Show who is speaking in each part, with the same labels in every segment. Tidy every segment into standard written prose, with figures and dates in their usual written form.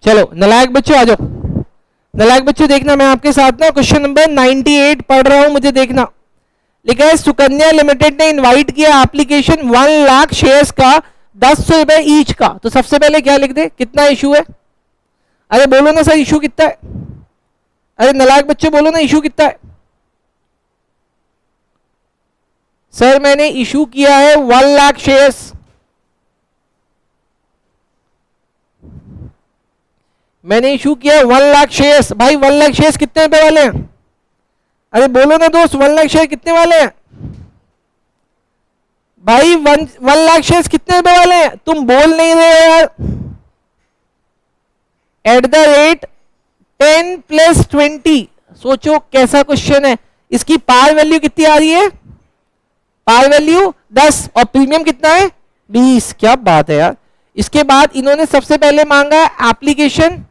Speaker 1: चलो नलायक बच्चों आ जाओ, नलायक बच्चों देखना, मैं आपके साथ ना क्वेश्चन नंबर 98 पढ़ रहा हूं, मुझे देखना। लिखा है सुकन्या लिमिटेड ने इनवाइट किया एप्लीकेशन 1 लाख शेयर्स का 10 रुपए ईच का। तो सबसे पहले क्या लिख दे, कितना इशू है? अरे बोलो ना सर इशू कितना है? अरे नलायक बच्चों बोलो ना इशू कितना है? सर मैंने इशू किया है 1 लाख शेयर्स। मैंने इशू किया 1 लाख शेयर्स। भाई 1 लाख शेयर्स कितने रुपए वाले हैं? अरे बोलो ना दोस्त 1 लाख शेयर कितने वाले हैं? भाई 1 लाख शेयर्स कितने रुपए वाले हैं? तुम बोल नहीं रहे हो यार। At the rate 10 + 20। सोचो कैसा क्वेश्चन है। इसकी पार वैल्यू कितनी आ रही है? पार वैल्यू 10 और प्रीमियम कितना है? 20। क्या बात है यार। इसके बाद इन्होंने सबसे पहले मांगा एप्लीकेशन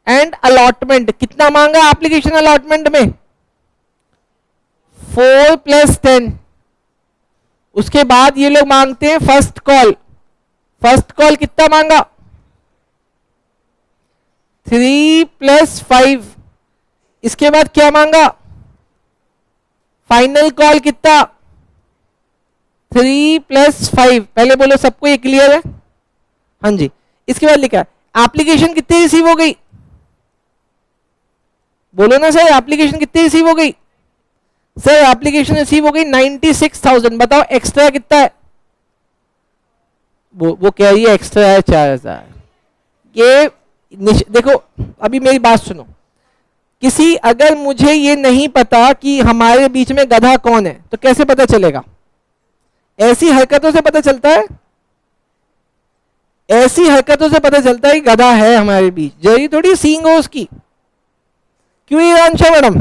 Speaker 1: एंड अलॉटमेंट। कितना मांगा एप्लीकेशन अलॉटमेंट में? 4 + 10। उसके बाद ये लोग मांगते हैं फर्स्ट कॉल। फर्स्ट कॉल कितना मांगा? 3 + 5। इसके बाद क्या मांगा? फाइनल कॉल कितना? 3 + 5। पहले बोलो सबको ये क्लियर है? हाँ जी। इसके बाद लिखा है एप्लीकेशन कितनी रिसीव हो गई? बोलो ना सर एप्लीकेशन कितनी रिसीव हो गई? सर एप्लीकेशन रिसीव हो गई 96,000। बताओ एक्स्ट्रा कितना है? वो कह रही है एक्स्ट्रा है 4,000। ये देखो अभी मेरी बात सुनो। किसी अगर मुझे ये नहीं पता कि हमारे बीच में गधा कौन है तो कैसे पता चलेगा? ऐसी हरकतों से पता चलता है। ऐसी हरकतों से पता चलता है कि गधा है हमारे बीच। जरूरी थोड़ी सींग हो उसकी। क्यों ईरानशा मैडम?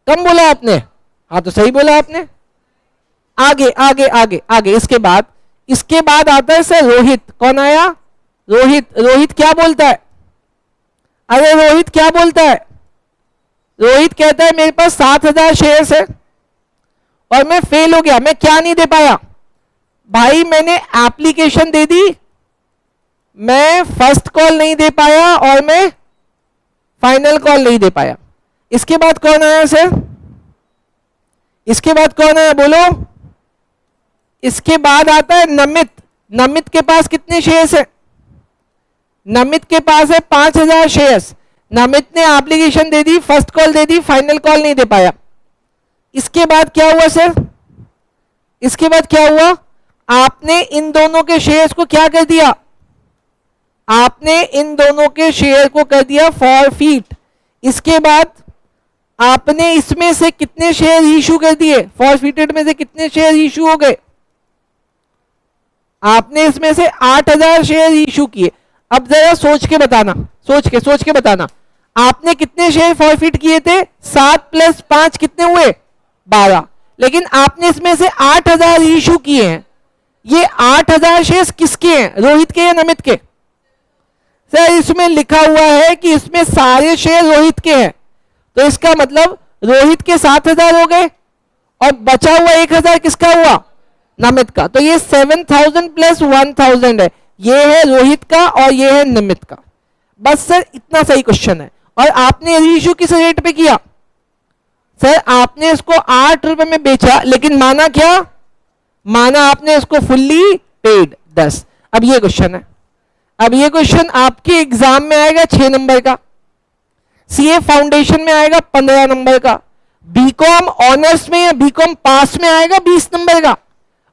Speaker 1: कम बोला आपने? हाँ तो सही बोला आपने। आगे आगे आगे आगे। इसके बाद आता है सर रोहित। कौन आया? रोहित। रोहित क्या बोलता है? अरे रोहित क्या बोलता है? रोहित कहता है मेरे पास 7,000 शेयर्स है और मैं फेल हो गया, मैं क्या नहीं दे पाया? भाई मैंने एप्लीकेशन दे दी, मैं फर्स्ट कॉल नहीं दे पाया और मैं फाइनल कॉल नहीं दे पाया। इसके बाद कौन आया सर? इसके बाद कौन आया बोलो? इसके बाद आता है नमित। नमित के पास कितने शेयर्स है? नमित के पास है 5,000 शेयर्स। नमित ने एप्लीकेशन दे दी, फर्स्ट कॉल दे दी, फाइनल कॉल नहीं दे पाया। इसके बाद क्या हुआ सर? इसके बाद क्या हुआ? आपने इन दोनों के शेयर्स को क्या कर दिया? आपने इन दोनों के शेयर को कर दिया फॉरफीट। इसके बाद आपने इसमें से कितने शेयर इशू कर दिए? फॉरफीटेड में से कितने शेयर इशू हो गए? आपने इसमें से 8,000 शेयर इशू किए। अब जरा सोच के बताना, सोच के बताना। आपने कितने शेयर फॉरफीट किए थे? 7 + 5 कितने हुए? 12। लेकिन आपने इसमें से 8,000 इशू किए हैं। ये 8,000 शेयर किसके हैं? रोहित के या नमित के? सर इसमें लिखा हुआ है कि इसमें सारे शेयर रोहित के हैं, तो इसका मतलब रोहित के 7,000 हो गए और बचा हुआ 1,000 किसका हुआ? नमित का। तो ये 7,000 + 1,000 है। ये है रोहित का और ये है नमित का। बस सर इतना सही क्वेश्चन है। और आपने इशू किस रेट पे किया? सर आपने इसको 8 रुपए में बेचा, लेकिन माना क्या? माना आपने इसको फुल्ली पेड 10। अब ये क्वेश्चन है। अब ये क्वेश्चन आपके एग्जाम में आएगा 6 नंबर का, सीए फाउंडेशन में आएगा 15 नंबर का, बीकॉम ऑनर्स में या बीकॉम पास में आएगा 20 नंबर का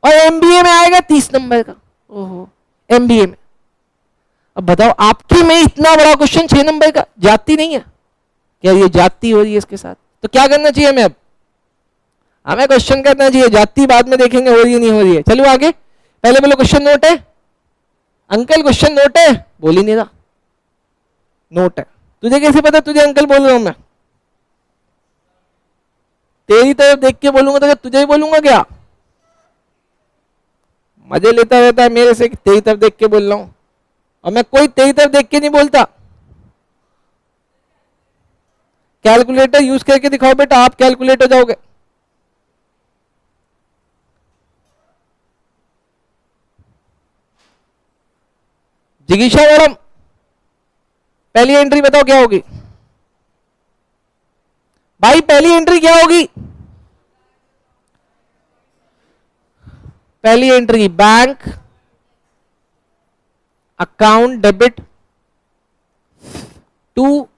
Speaker 1: और एमबीए में आएगा 30 नंबर का। ओहो, एमबीए में। अब बताओ आपके में इतना बड़ा क्वेश्चन 6 नंबर का, जाती नहीं है क्या? ये जाती हो रही है इसके साथ। तो क्या करना चाहिए हमें? अब हमें क्वेश्चन करना चाहिए, जाती बाद में देखेंगे हो रही है नहीं हो रही है। चलो आगे। पहले बोलो क्वेश्चन नोट है? अंकल क्वेश्चन नोट है? बोल ही नहीं रहा। नोट है। तुझे कैसे पता तुझे अंकल बोल रहा हूं मैं? तेरी तरफ देख के बोलूंगा तो तुझे ही बोलूंगा क्या? मजे लेता रहता है मेरे से कि तेरी तरफ देख के बोल रहा हूं, और मैं कोई तेरी तरफ देख के नहीं बोलता। कैलकुलेटर यूज करके दिखाओ बेटा, आप कैलकुलेट हो जाओगे। जिगीशा मैडम पहली एंट्री बताओ क्या होगी? भाई पहली एंट्री क्या होगी? पहली entry bank account debit to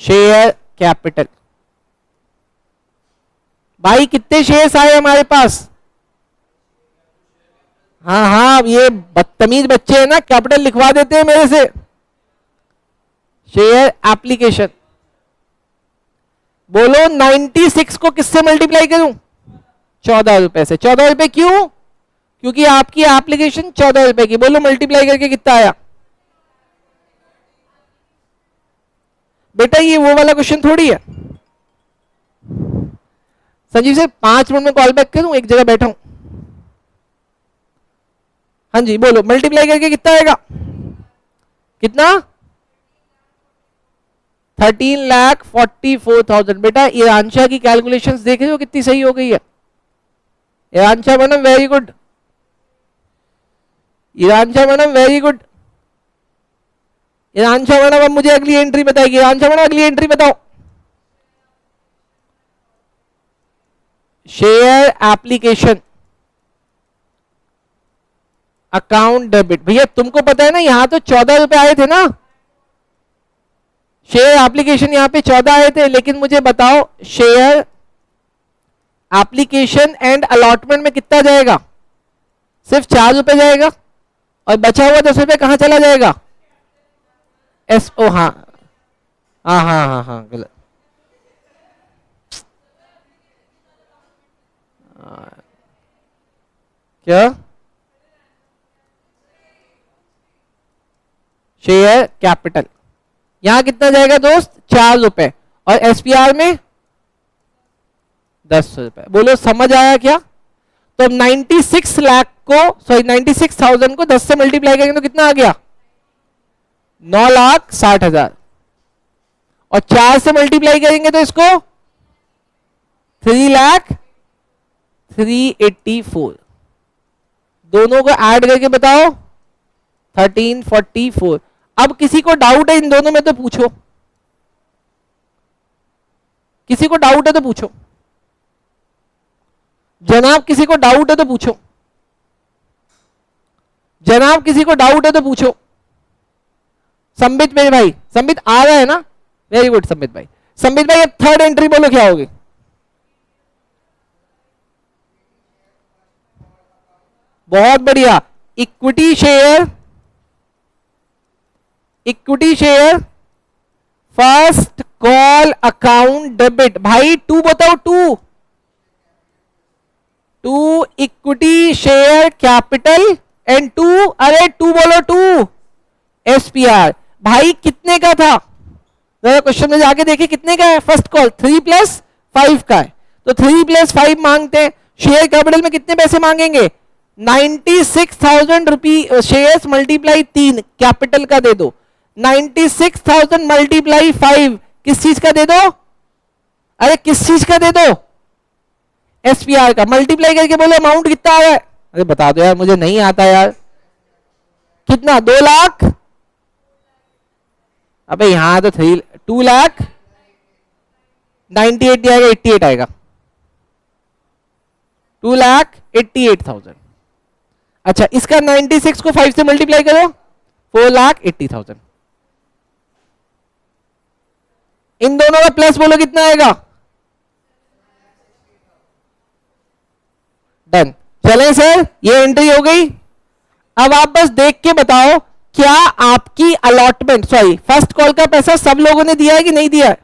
Speaker 1: share capital. भाई कितने शेयर्स आए हमारे पास? हाँ हाँ, ये बदतमीज बच्चे हैं ना, कैपिटल लिखवा देते हैं मेरे से। शेयर एप्लीकेशन, बोलो 96 को किससे मल्टीप्लाई करूं? 14 रुपए से। 14 रुपए क्यों? क्योंकि आपकी एप्लीकेशन 14 रुपए की। बोलो मल्टीप्लाई करके कितना आया? बेटा ये वो वाला क्वेश्चन थोड़ी है। संजीव सर 5 मिनट में कॉल बैक करूं, एक जगह बैठा हूं। हाँ जी बोलो, मल्टीप्लाई करके कितना आएगा? कितना? 13,44,000। बेटा ईरानशा की कैलकुलेशंस देख रहे हो कितनी सही हो गई है? Iransha madam very good, Iransha madam very good. Iransha madam अब मुझे अगली एंट्री बताएगी। ईरानशा मैडम अगली एंट्री बताओ। Share application account debit. भैया तुमको पता है ना, यहां तो 14 रुपए आए थे ना। शेयर एप्लीकेशन यहां पे 14 आए थे, लेकिन मुझे बताओ शेयर एप्लीकेशन एंड अलॉटमेंट में कितना जाएगा? सिर्फ 4 रुपए जाएगा, और बचा हुआ 10 रुपए कहां चला जाएगा? एसओ। हाँ हाँ हाँ हाँ हाँ गलत। क्या? शेयर कैपिटल यहां कितना जाएगा दोस्त? 4 रुपए, और एसपीआर में 10 रुपए। बोलो समझ आया क्या? तो 96 लाख को, सॉरी 96,000 को 10 से मल्टीप्लाई करेंगे तो कितना आ गया? 9,60,000। और 4 से मल्टीप्लाई करेंगे तो इसको 3,03,84। दोनों को ऐड करके बताओ 1344। अब किसी को डाउट है इन दोनों में तो पूछो, किसी को डाउट है तो पूछो जनाब, किसी को डाउट है तो पूछो जनाब, किसी को डाउट है तो पूछो। संबित मेरे भाई, संबित आ रहा है ना? वेरी गुड संबित भाई। संबित भाई अब थर्ड एंट्री बोलो क्या होगी? बहुत बढ़िया। Equity share, equity share first call account debit. भाई 2 बताओ, 2 इक्विटी शेयर कैपिटल एंड 2, अरे 2 बोलो, 2 एसपीआर। भाई कितने का था? जरा क्वेश्चन में जाके देखिए कितने का है। फर्स्ट कॉल 3 + 5 का है, तो 3 + 5 मांगते हैं। शेयर कैपिटल में कितने पैसे मांगेंगे? 96,000 रुपये। शेयर्स मल्टीप्लाई 3 कैपिटल का दे दो। 96,000 मल्टीप्लाई 5 किस चीज का दे दो? अरे किस चीज का दे दो? एसपीआर का। मल्टीप्लाई करके बोलो अमाउंट कितना आ रहा है? अरे बता दो यार, मुझे नहीं आता यार। कितना? 2 लाख। अबे यहां तो 2 लाख 98 आएगा, 88 आएगा। 2,88,000। अच्छा इसका 96 को 5 से मल्टीप्लाई करो, 4,80,000। इन दोनों का प्लस बोलो कितना आएगा? डन। चलें सर, ये एंट्री हो गई। अब आप बस देख के बताओ क्या आपकी अलॉटमेंट, सॉरी फर्स्ट कॉल का पैसा सब लोगों ने दिया है कि नहीं दिया है?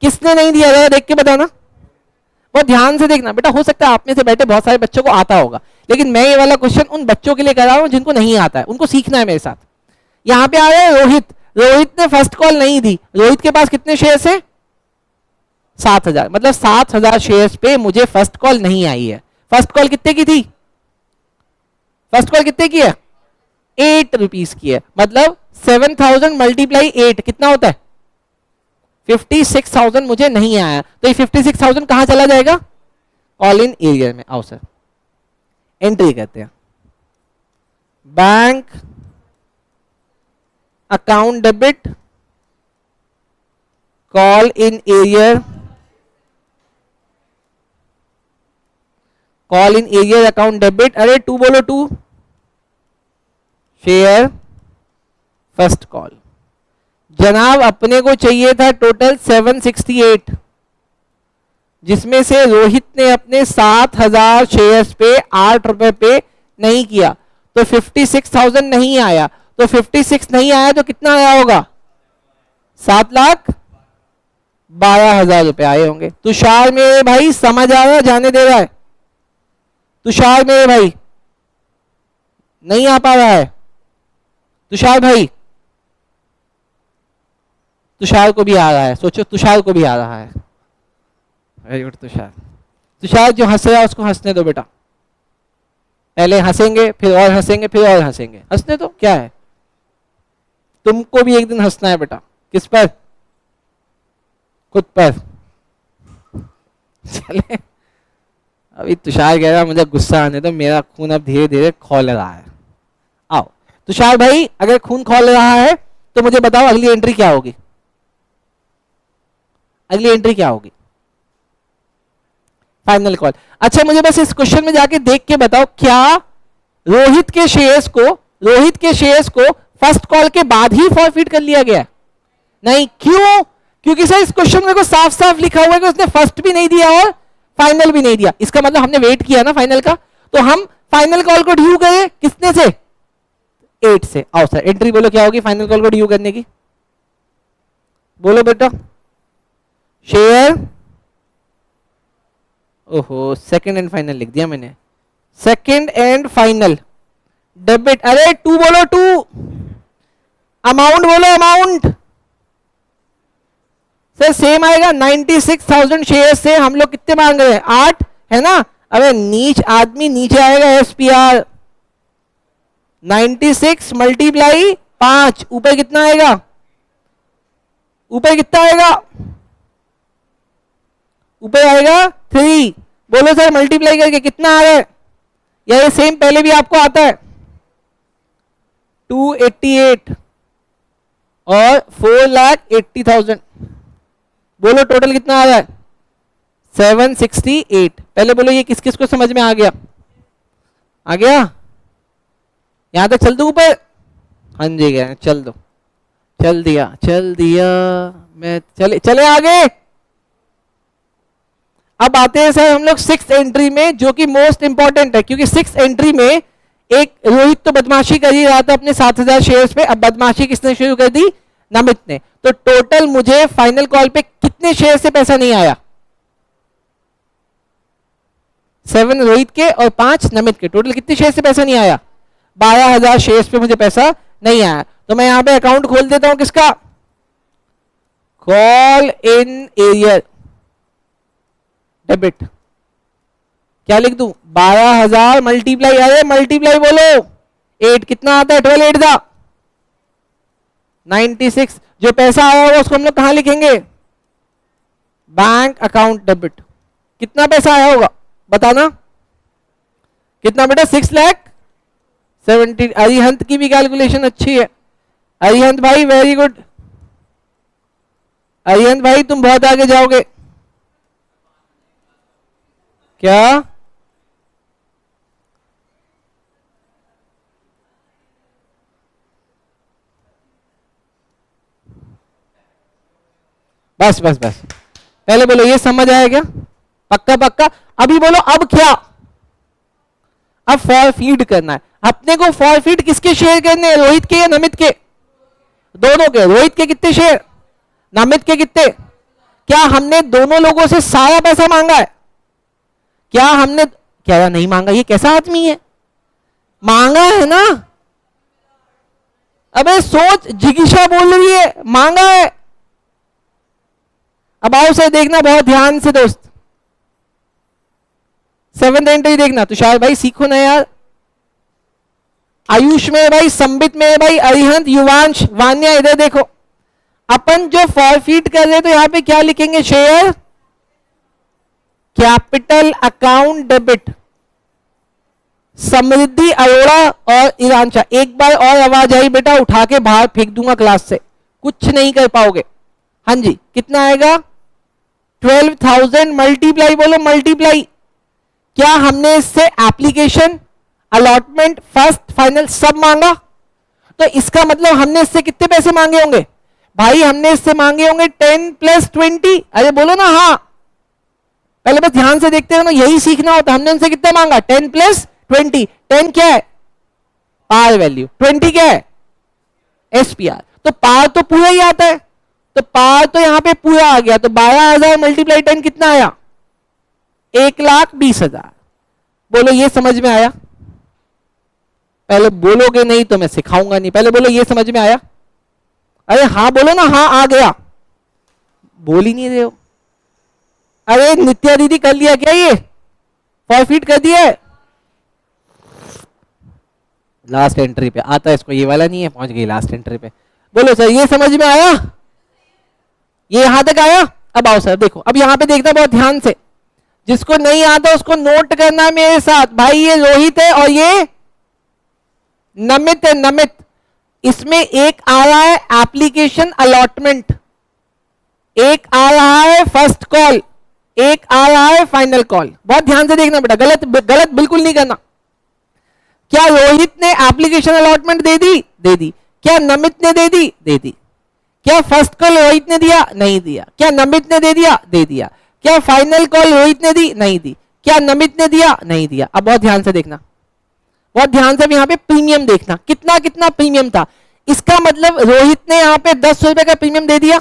Speaker 1: किसने नहीं दिया जरा देख के बताना। बहुत ध्यान से देखना बेटा, हो सकता है आप में से बैठे बहुत सारे बच्चों को आता होगा, लेकिन मैं ये वाला क्वेश्चन उन बच्चों के लिए कर रहा हूं जिनको नहीं आता है, उनको सीखना है मेरे साथ। यहां पे आ रहे हैं रोहित। रोहित ने फर्स्ट कॉल नहीं दी। रोहित के पास कितने शेयर्स हैं? 7,000। मतलब 7,000 शेयर्स पे मुझे फर्स्ट कॉल नहीं आई है। फर्स्ट कॉल कितने की थी? फर्स्ट कॉल कितने की है? 8 रुपीज की है। मतलब 7,000 मल्टीप्लाई 8 कितना होता है? 56,000 मुझे नहीं आया, तो ये 56,000 कहां चला जाएगा? कॉल इन एरिया में। आओ सर एंट्री कहते हैं। Bank account debit, call in arrear, call in arrear account debit, अरे टू बोलो, टू शेयर फर्स्ट कॉल। जनाब अपने को चाहिए था टोटल 768, जिसमें से रोहित ने अपने 7000 शेयर्स पे 8 रुपए पे नहीं किया, तो 56,000 नहीं आया। तो 56 नहीं आया तो कितना आया होगा? 7,12,000 रुपए आए होंगे। तुषार मेरे भाई समझ आ रहा है, जाने दे रहा है? तुषार मेरे भाई नहीं आ पा रहा है? तुषार भाई, तुषार को भी आ रहा है, सोचो तुषार को भी आ रहा है। Very good Tushar. तुषार जो हंस रहा है उसको हंसने दो बेटा, पहले हंसेंगे फिर और हंसेंगे फिर और हंसेंगे, हंसने दो, क्या है? तुमको भी एक दिन हंसना है बेटा। किस पर? खुद पर। चले, अभी तुषार कह रहा मुझे गुस्सा आने दो, मेरा खून अब धीरे धीरे खौल रहा है। आओ तुषार भाई, अगर खून खौल रहा है तो मुझे बताओ अगली एंट्री क्या होगी? अगली एंट्री क्या होगी? Final call. अच्छा मुझे बस इस क्वेश्चन में जाके देख के बताओ, क्या रोहित के शेयर्स को फर्स्ट कॉल के बाद ही फॉरफिट कर लिया गया? नहीं। क्यों? क्योंकि सर इस क्वेश्चन में साफ साफ लिखा हुआ है कि उसने फर्स्ट भी नहीं दिया और फाइनल भी नहीं दिया। इसका मतलब हमने वेट किया ना फाइनल का, तो हम फाइनल कॉल को ड्यू करें किसने से? 8 से। आओ सर एंट्री बोलो क्या होगी फाइनल कॉल को ड्यू करने की? बोलो बेटा। शेयर, ओहो सेकंड एंड फाइनल लिख दिया मैंने, सेकंड एंड फाइनल डेबिट, अरे टू बोलो, टू अमाउंट बोलो, अमाउंट सर सेम आएगा। 96,000 शेयर से हम लोग कितने मांग रहे हैं? 8 है ना? अरे नीच आदमी नीचे आएगा, एसपीआर 96 मल्टीप्लाई 5, ऊपर कितना आएगा? ऊपर कितना आएगा? ऊपर आएगा 3। बोलो सर मल्टीप्लाई करके कितना आ रहा है? या ये सेम पहले भी आपको आता है? 288 और 4,80,000। बोलो टोटल कितना आ रहा है? 768। पहले बोलो ये किस किस को समझ में आ गया? आ गया? यहां तक चल दो ऊपर? हाँ जी गया, चल दो, चल दिया मैं, चले आगे। अब आते हैं सर हम लोग 6th एंट्री में, जो कि मोस्ट इंपॉर्टेंट है, क्योंकि 6th एंट्री में एक रोहित तो बदमाशी कर ही रहा था अपने 7,000 शेयर्स पे। अब बदमाशी किसने शुरू कर दी? नमित ने। तो टोटल मुझे फाइनल कॉल पे कितने शेयर से पैसा नहीं आया? 7 रोहित के और 5 नमित के, टोटल कितने शेयर से पैसा नहीं आया? 12,000 शेयर्स पे मुझे पैसा नहीं आया। तो मैं यहां पे अकाउंट खोल देता हूं किसका? Call in arrear debit. क्या लिख दूं? 12,000 मल्टीप्लाई, अरे मल्टीप्लाई बोलो 8, कितना आता है? 12 8 दा 96। जो पैसा आया होगा उसको हम लोग कहां लिखेंगे? Bank account debit. कितना पैसा आया होगा बताना? कितना बेटा? 6,70,000। अरिहंत की भी कैलकुलेशन अच्छी है। अरिहंत भाई वेरी गुड। अरिहंत भाई तुम बहुत आगे जाओगे। क्या? बस बस बस, पहले बोलो ये समझ आया क्या? पक्का पक्का। अभी बोलो अब क्या? अब फॉरफीड करना है अपने को। फॉरफीड किसके शेयर करने हैं? रोहित के या नमित के? दोनों के। रोहित के कितने शेयर? नमित के कितने? क्या हमने दोनों लोगों से सारा पैसा मांगा है? क्या हमने क्या नहीं मांगा? ये कैसा आदमी है? मांगा है ना? अबे सोच, जिगीशा बोल रही है मांगा है। अब आओ से देखना बहुत ध्यान से दोस्त, 7th एंट्री देखना। तुषार भाई सीखो ना यार। आयुष में भाई, संबित में भाई, अरिहंत, युवांश, वान्या, इधर देखो। अपन जो फॉरफीट कर रहे तो यहां पे क्या लिखेंगे? शेयर कैपिटल अकाउंट डेबिट समृद्धि अरोड़ा और ईरानचा, एक बार और आवाज आई बेटा उठा के बाहर फेंक दूंगा क्लास से, कुछ नहीं कर पाओगे। हाँ जी, कितना आएगा? 12,000 मल्टीप्लाई, बोलो मल्टीप्लाई। क्या हमने इससे एप्लीकेशन, अलॉटमेंट, फर्स्ट, फाइनल सब मांगा? तो इसका मतलब हमने इससे कितने पैसे मांगे होंगे भाई? हमने इससे मांगे होंगे 10 + 20। अरे बोलो ना हाँ, पहले बस ध्यान से देखते हो ना, यही सीखना होता। हमने उनसे कितना मांगा? 10 + 20। 10 क्या है? Par value. 20 क्या है? एसपीआर। तो पार तो पूरा ही आता है, तो पार तो यहां पे पूरा आ गया। तो 12,000 × 10 कितना आया? 1,20,000। बोलो ये समझ में आया? पहले बोलोगे नहीं तो मैं सिखाऊंगा नहीं, पहले बोलो ये समझ में आया? अरे हाँ बोलो ना, हाँ आ गया। बोल ही नहीं रहे हो। अरे नित्या दीदी कर लिया क्या? ये फॉरफिट कर दिया है? लास्ट एंट्री पे आता है इसको, ये वाला नहीं है, पहुंच गई लास्ट एंट्री पे। बोलो सर ये समझ में आया? ये यहां तक आया? अब आओ सर देखो, अब यहां पे देखना बहुत ध्यान से, जिसको नहीं आता उसको नोट करना मेरे साथ। भाई ये रोहित है और ये नमित है, नमित। इसमें एक आ रहा है एप्लीकेशन अलॉटमेंट, एक आ रहा है फर्स्ट कॉल, एक आ रहा है फाइनल कॉल। बहुत ध्यान से देखना बेटा, गलत गलत बिल्कुल नहीं करना। क्या रोहित ने एप्लीकेशन अलॉटमेंट दे दी? दे दी। क्या नमित ने दे दी? दे दी। क्या फर्स्ट कॉल रोहित ने दिया? नहीं दिया। क्या नमित ने दे दिया? दे दिया। क्या फाइनल कॉल रोहित ने दी? नहीं दी। क्या नमित ने दिया? नहीं दिया। अब बहुत ध्यान से देखना, बहुत ध्यान से। यहां पे प्रीमियम देखना, कितना कितना प्रीमियम था। इसका मतलब रोहित ने यहां पे 10 रुपए का प्रीमियम दे दिया,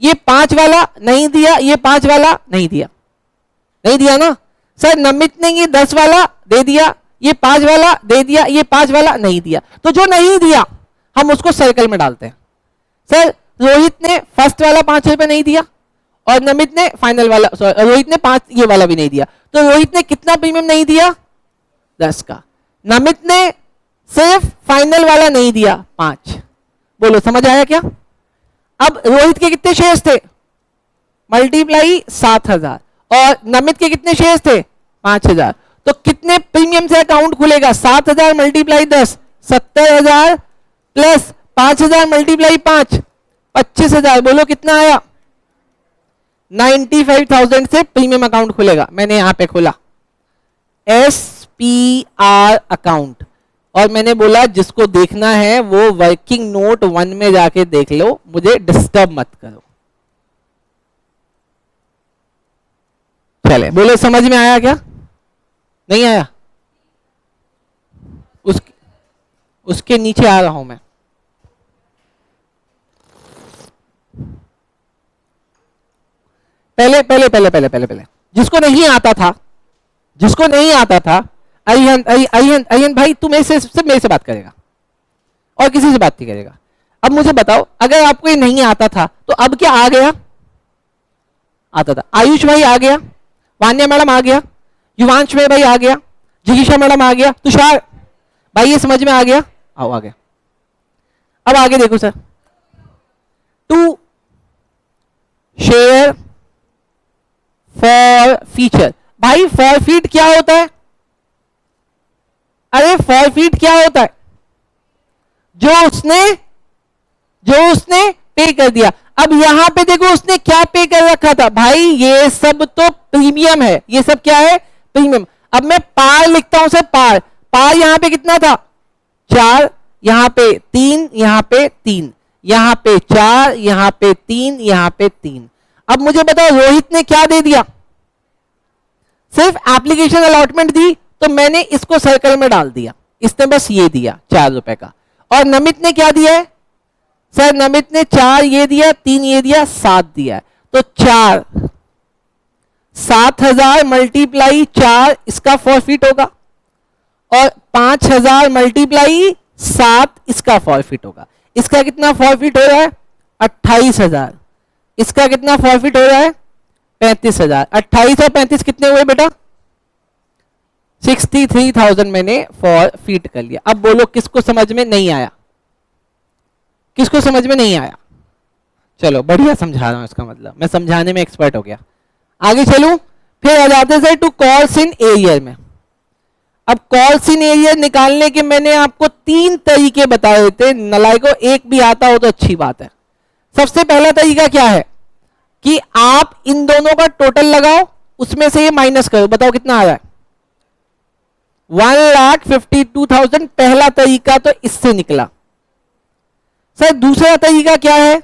Speaker 1: ये 5 वाला नहीं दिया, ये 5 वाला नहीं दिया, नहीं दिया ना सर। नमित ने ये 10 वाला दे दिया, ये 5 वाला दे दिया, ये 5 वाला नहीं दिया। तो जो नहीं दिया हम उसको सर्कल में डालते हैं। सर रोहित ने फर्स्ट वाला 5 रुपए नहीं दिया और नमित ने फाइनल वाला, रोहित ने 5 ये वाला भी नहीं दिया। तो रोहित ने कितना प्रीमियम नहीं दिया? 10 का। नमित ने सिर्फ फाइनल वाला नहीं दिया, 5। बोलो समझ आया क्या? अब रोहित के कितने शेयर्स थे? मल्टीप्लाई 7,000। और नमित के कितने शेयर्स थे? 5,000। तो कितने प्रीमियम से अकाउंट खुलेगा? 7,000 × 10, 70,000 प्लस 5,000 × 5, 25,000। बोलो कितना आया? 95,000 से प्रीमियम अकाउंट खुलेगा। मैंने यहां पे खोला SPR अकाउंट, और मैंने बोला जिसको देखना है वो वर्किंग नोट 1 में जाके देख लो, मुझे डिस्टर्ब मत करो। चले बोलो समझ में आया क्या? नहीं आया? उसके नीचे आ रहा हूं मैं। पहले पहले पहले पहले पहले पहले जिसको नहीं आता था, जिसको नहीं आता था, अयन भाई तू मेरे से बात करेगा और किसी से बात नहीं करेगा। अब मुझे बताओ, अगर आपको ये नहीं आता था तो अब क्या आ गया? आता था। आयुष भाई आ गया, वान्या मैडम आ गया, युवांश में भाई आ गया, जिगीशा मैडम आ गया, तुषार भाई ये समझ में आ गया? आओ आ गया। अब आगे देखो sir, to share forfeiture. भाई फॉरफिट क्या होता है? अरे फॉरफिट क्या होता है? जो उसने पे कर दिया। अब यहां पे देखो उसने क्या पे कर रखा था भाई, ये सब तो प्रीमियम है, ये सब क्या है? प्रीमियम। अब मैं पार लिखता हूं सर, पार। पार यहां पे कितना था? 4, यहां पे 3, यहां पे 3, यहां पे 4, यहां पे 3, यहां पे 3। अब मुझे बताओ रोहित ने क्या दे दिया? सिर्फ एप्लीकेशन अलॉटमेंट दी, तो मैंने इसको सर्कल में डाल दिया, इसने बस ये दिया 4 रुपए का। और नमित ने क्या दिया है? सर नमित ने 4 ये दिया, 3 ये दिया, 7 दिया। तो 4, 7,000 × 4 इसका फॉरफिट होगा, और 5,000 × 7 इसका फॉरफिट होगा। इसका कितना फॉरफिट हो रहा है? 28,000। इसका कितना फॉरफिट हो रहा है? 35,000। 28 और 35 कितने हुए बेटा? 63,000 मैंने फॉरफिट कर लिया। अब बोलो किसको समझ में नहीं आया? किसको समझ में नहीं आया? चलो बढ़िया समझा रहा हूं, इसका मतलब मैं समझाने में एक्सपर्ट हो गया। आगे चलूं, फिर आ जाते sir to calls in arrear में। अब कॉल्स इन एरिया निकालने के मैंने आपको 3 तरीके बताए थे, नलायको एक भी आता हो तो अच्छी बात है। सबसे पहला तरीका क्या है कि आप इन दोनों का टोटल लगाओ, उसमें से ये माइनस करो, बताओ कितना आ रहा है। 1,52,000 पहला तरीका तो इससे निकला। सर दूसरा तरीका क्या है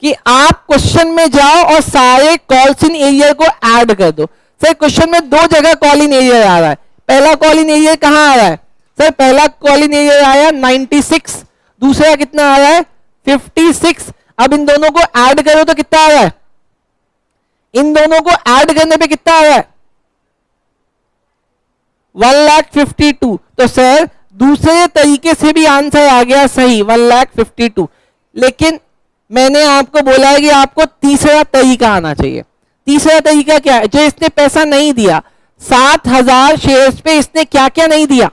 Speaker 1: कि आप क्वेश्चन में जाओ और सारे कॉल्स इन एरिया को ऐड कर दो। सर क्वेश्चन में 2 जगह कॉल इन एरिया आ रहा है, पहला कॉल इन एरिया कहां आ रहा है? सर पहला कॉल इन एरिया आया 96, दूसरा कितना आ रहा है 56। अब इन दोनों को ऐड करो तो कितना आ रहा है? इन दोनों को ऐड करने पे कितना आ रहा है? 1,52,000। तो सर दूसरे तरीके से भी आंसर आ गया सही 1,52,000, लेकिन मैंने आपको बोला है कि आपको तीसरा तरीका आना चाहिए। तीसरा तरीका क्या है? जो इसने पैसा नहीं दिया 7,000 शेयर्स पे, इसने क्या क्या नहीं दिया?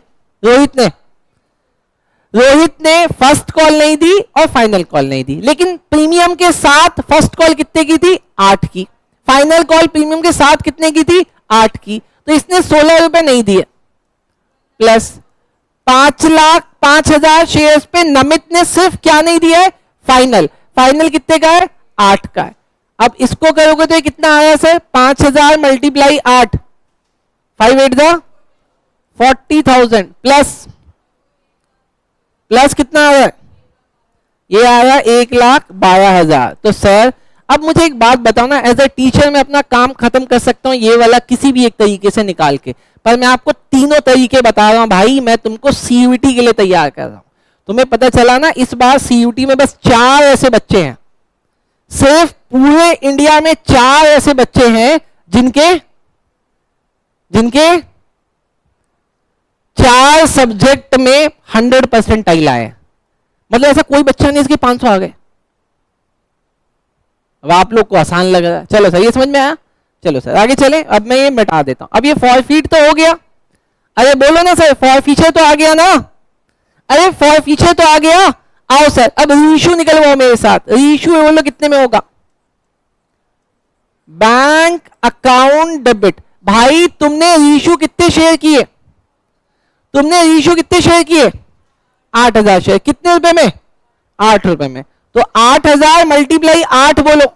Speaker 1: रोहित ने फर्स्ट कॉल नहीं दी और फाइनल कॉल नहीं दी, लेकिन प्रीमियम के साथ फर्स्ट कॉल कितने की थी? 8 की। फाइनल कॉल प्रीमियम के साथ कितने की थी? 8 की। तो इसने 16 रुपए नहीं दिए। प्लस 5,05,000 शेयर्स पे नमित ने सिर्फ क्या नहीं दिया है? फाइनल। फाइनल कितने का है? 8 का है। अब इसको करोगे तो ये कितना आया सर? 5,000 मल्टीप्लाई 8, 5 8 दा 40,000 प्लस कितना आ रहा है? ये आया 1,12,000। तो सर अब मुझे एक बात बताओ ना, एज ए टीचर मैं अपना काम खत्म कर सकता हूं ये वाला किसी भी एक तरीके से निकाल के, पर मैं आपको तीनों तरीके बता रहा हूं भाई, मैं तुमको सीयूटी के लिए तैयार कर रहा हूं। तुम्हें पता चला ना इस बार सीयूटी में बस 4 ऐसे बच्चे हैं, सिर्फ पूरे इंडिया में 4 ऐसे बच्चे हैं जिनके 4 सब्जेक्ट में 100 परसेंटाइल आए। मतलब ऐसा कोई बच्चा नहीं इसके 500 आ गए। अब आप लोग को आसान लग रहा है, चलो सर ये समझ में आया। चलो सर आगे चले, अब मैं ये मिटा देता हूं। अब ये फॉरफीट तो हो गया। अरे बोलो ना सर, फॉरफीचर तो आ गया ना? अरे फॉरफीचर तो आ गया। आओ सर अब रीइश्यू निकलवाओ मेरे साथ। रीइश्यू बोलो कितने में होगा? Bank account debit. भाई तुमने रीइश्यू कितने शेयर किए? तुमने रीइश्यू कितने शेयर किए? 8,000 शेयर। कितने रुपए में? 8 रुपए में। तो 8,000 मल्टीप्लाई 8 बोलो।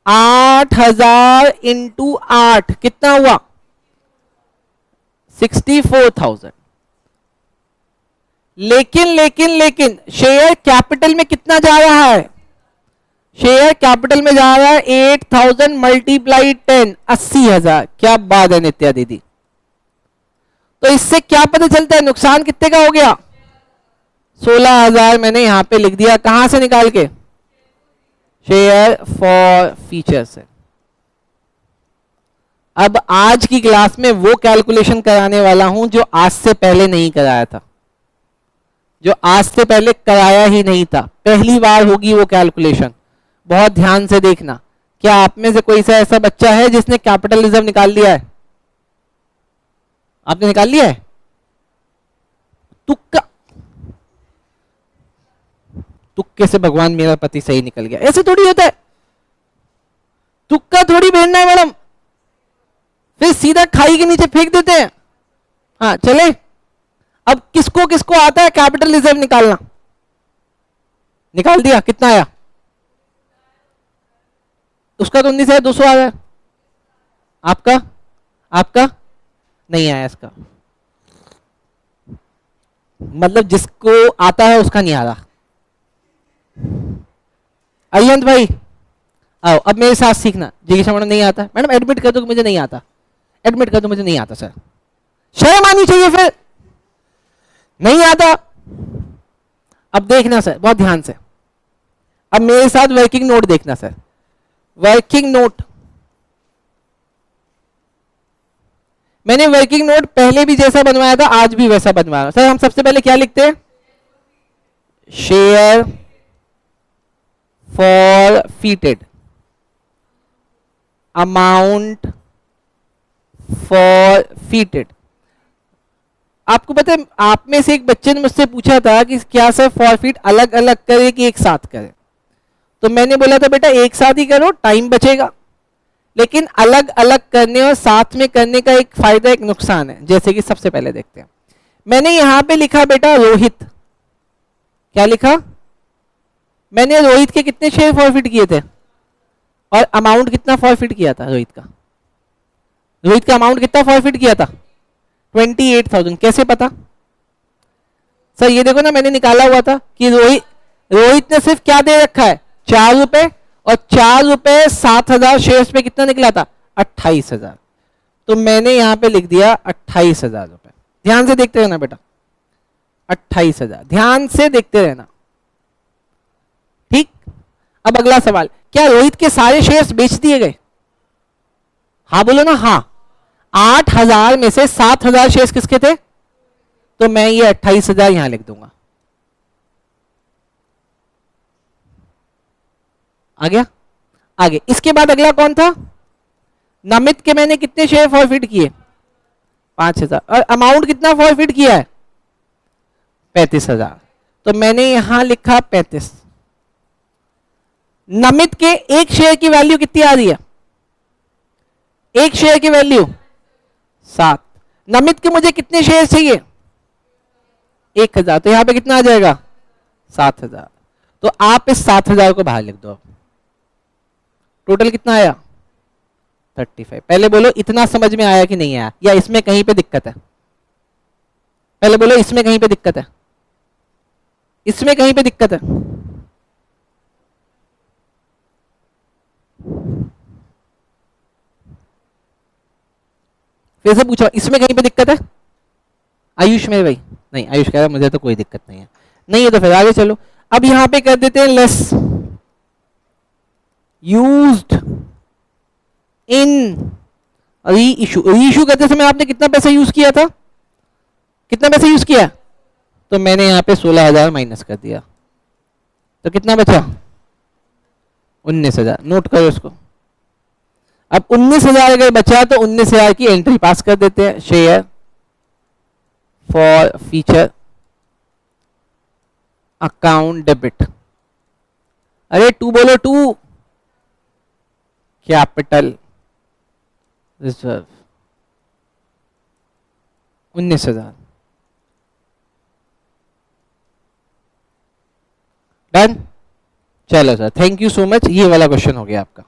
Speaker 1: 8,000 इंटू 8 कितना हुआ? 64,000। लेकिन शेयर कैपिटल में कितना जा रहा है? शेयर कैपिटल में जा रहा है 8,000 मल्टीप्लाई 10, 80,000। क्या बात है नित्या दीदी। तो इससे क्या पता चलता है नुकसान कितने का हो गया? 16,000 मैंने यहां पे लिख दिया। कहां से निकाल के? शेयर फॉर फीचर से। अब आज की क्लास में वो कैलकुलेशन कराने वाला हूं जो आज से पहले नहीं कराया था, जो आज से पहले कराया ही नहीं था। पहली बार होगी वो कैलकुलेशन। बहुत ध्यान से देखना। क्या आप में से कोई सा ऐसा बच्चा है जिसने कैपिटल रिजर्व निकाल लिया है? आपने निकाल लिया है? तुक्के से भगवान मेरा पति सही निकल गया, ऐसे थोड़ी होता है। तुक्का थोड़ी भेजना है मैडम, फिर सीधा खाई के नीचे फेंक देते हैं। हाँ चले, अब किसको किसको आता है कैपिटल रिजर्व निकालना? निकाल दिया। कितना आया? उसका तो 19,200 आ गया। आपका नहीं आया। इसका मतलब जिसको आता है उसका नहीं आ रहा। अयंत भाई आओ, अब मेरे साथ सीखना। जिज्ञासा मैडम नहीं आता। मैडम एडमिट कर दो कि मुझे नहीं आता। एडमिट कर दो मुझे नहीं आता। सर शर्म आनी चाहिए, फिर नहीं आता। अब देखना सर बहुत ध्यान से। अब मेरे साथ वर्किंग नोट देखना सर। वर्किंग नोट, मैंने वर्किंग नोट पहले भी जैसा बनवाया था आज भी वैसा बनवा रहा हूं। सर हम सबसे पहले क्या लिखते हैं? Share forfeited, amount forfeited. आपको पता है आप में से एक बच्चे ने मुझसे पूछा था कि क्या सर फॉरफीट अलग अलग करे कि एक साथ करे? तो मैंने बोला था बेटा एक साथ ही करो, टाइम बचेगा। लेकिन अलग अलग करने और साथ में करने का एक फायदा एक नुकसान है। जैसे कि सबसे पहले देखते हैं, मैंने यहां पे लिखा बेटा रोहित, क्या लिखा, मैंने रोहित के कितने शेयर फॉरफिट किए थे और अमाउंट कितना फॉरफिट किया था रोहित का, रोहित का अमाउंट कितना फॉरफिट किया था 28,000। कैसे पता सर, ये देखो ना मैंने निकाला हुआ था कि रोहित ने सिर्फ क्या दे रखा है 4 रुपए, और 4 रुपए 7,000 शेयर्स पे कितना निकला था 28,000, तो मैंने यहां पे लिख दिया 28,000 रुपए। ध्यान से देखते रहना बेटा, 28,000 ध्यान से देखते रहना, ठीक। अब अगला सवाल, क्या रोहित के सारे शेयर्स बेच दिए गए, हाँ बोलो ना, हाँ। 8,000 में से 7,000 शेयर्स किसके थे, तो मैं ये 28,000 यहां लिख दूंगा, आ गया। आगे इसके बाद अगला कौन था, नमित के मैंने कितने शेयर फॉरफिट किए 5,000, और अमाउंट कितना फॉरफिट किया है 35,000, तो मैंने यहां लिखा 35। नमित के एक शेयर की वैल्यू कितनी आ रही है, एक शेयर की वैल्यू 7, नमित के मुझे कितने शेयर चाहिए 1,000, तो यहां पे कितना आ जाएगा 7,000, तो आप इस 7,000 को बाहर लिख दो। टोटल कितना आया 35। पहले बोलो इतना समझ में आया कि नहीं आया, या इसमें कहीं पे दिक्कत है, पहले बोलो इसमें कहीं पे दिक्कत है, इसमें कहीं पे दिक्कत है, फिर से पूछो इसमें कहीं पे दिक्कत है, आयुष में भाई, नहीं आयुष कह रहा है मुझे तो कोई दिक्कत नहीं है, नहीं है तो फिर आगे चलो। अब यहां पे कर देते हैं लेस यूज्ड इन री इशू। री इशू करते समय आपने कितना पैसा यूज किया था, कितना पैसा यूज किया, तो मैंने यहां पे 16,000 माइनस कर दिया, तो कितना बचा 19,000, नोट करो इसको। अब 19,000 अगर बचा तो 19,000 की एंट्री पास कर देते हैं, share for feature account debit, अरे 2 बोलो 2, कैपिटल रिजर्व 19,000, डन। चलो sir, thank you so much, ये वाला क्वेश्चन हो गया आपका।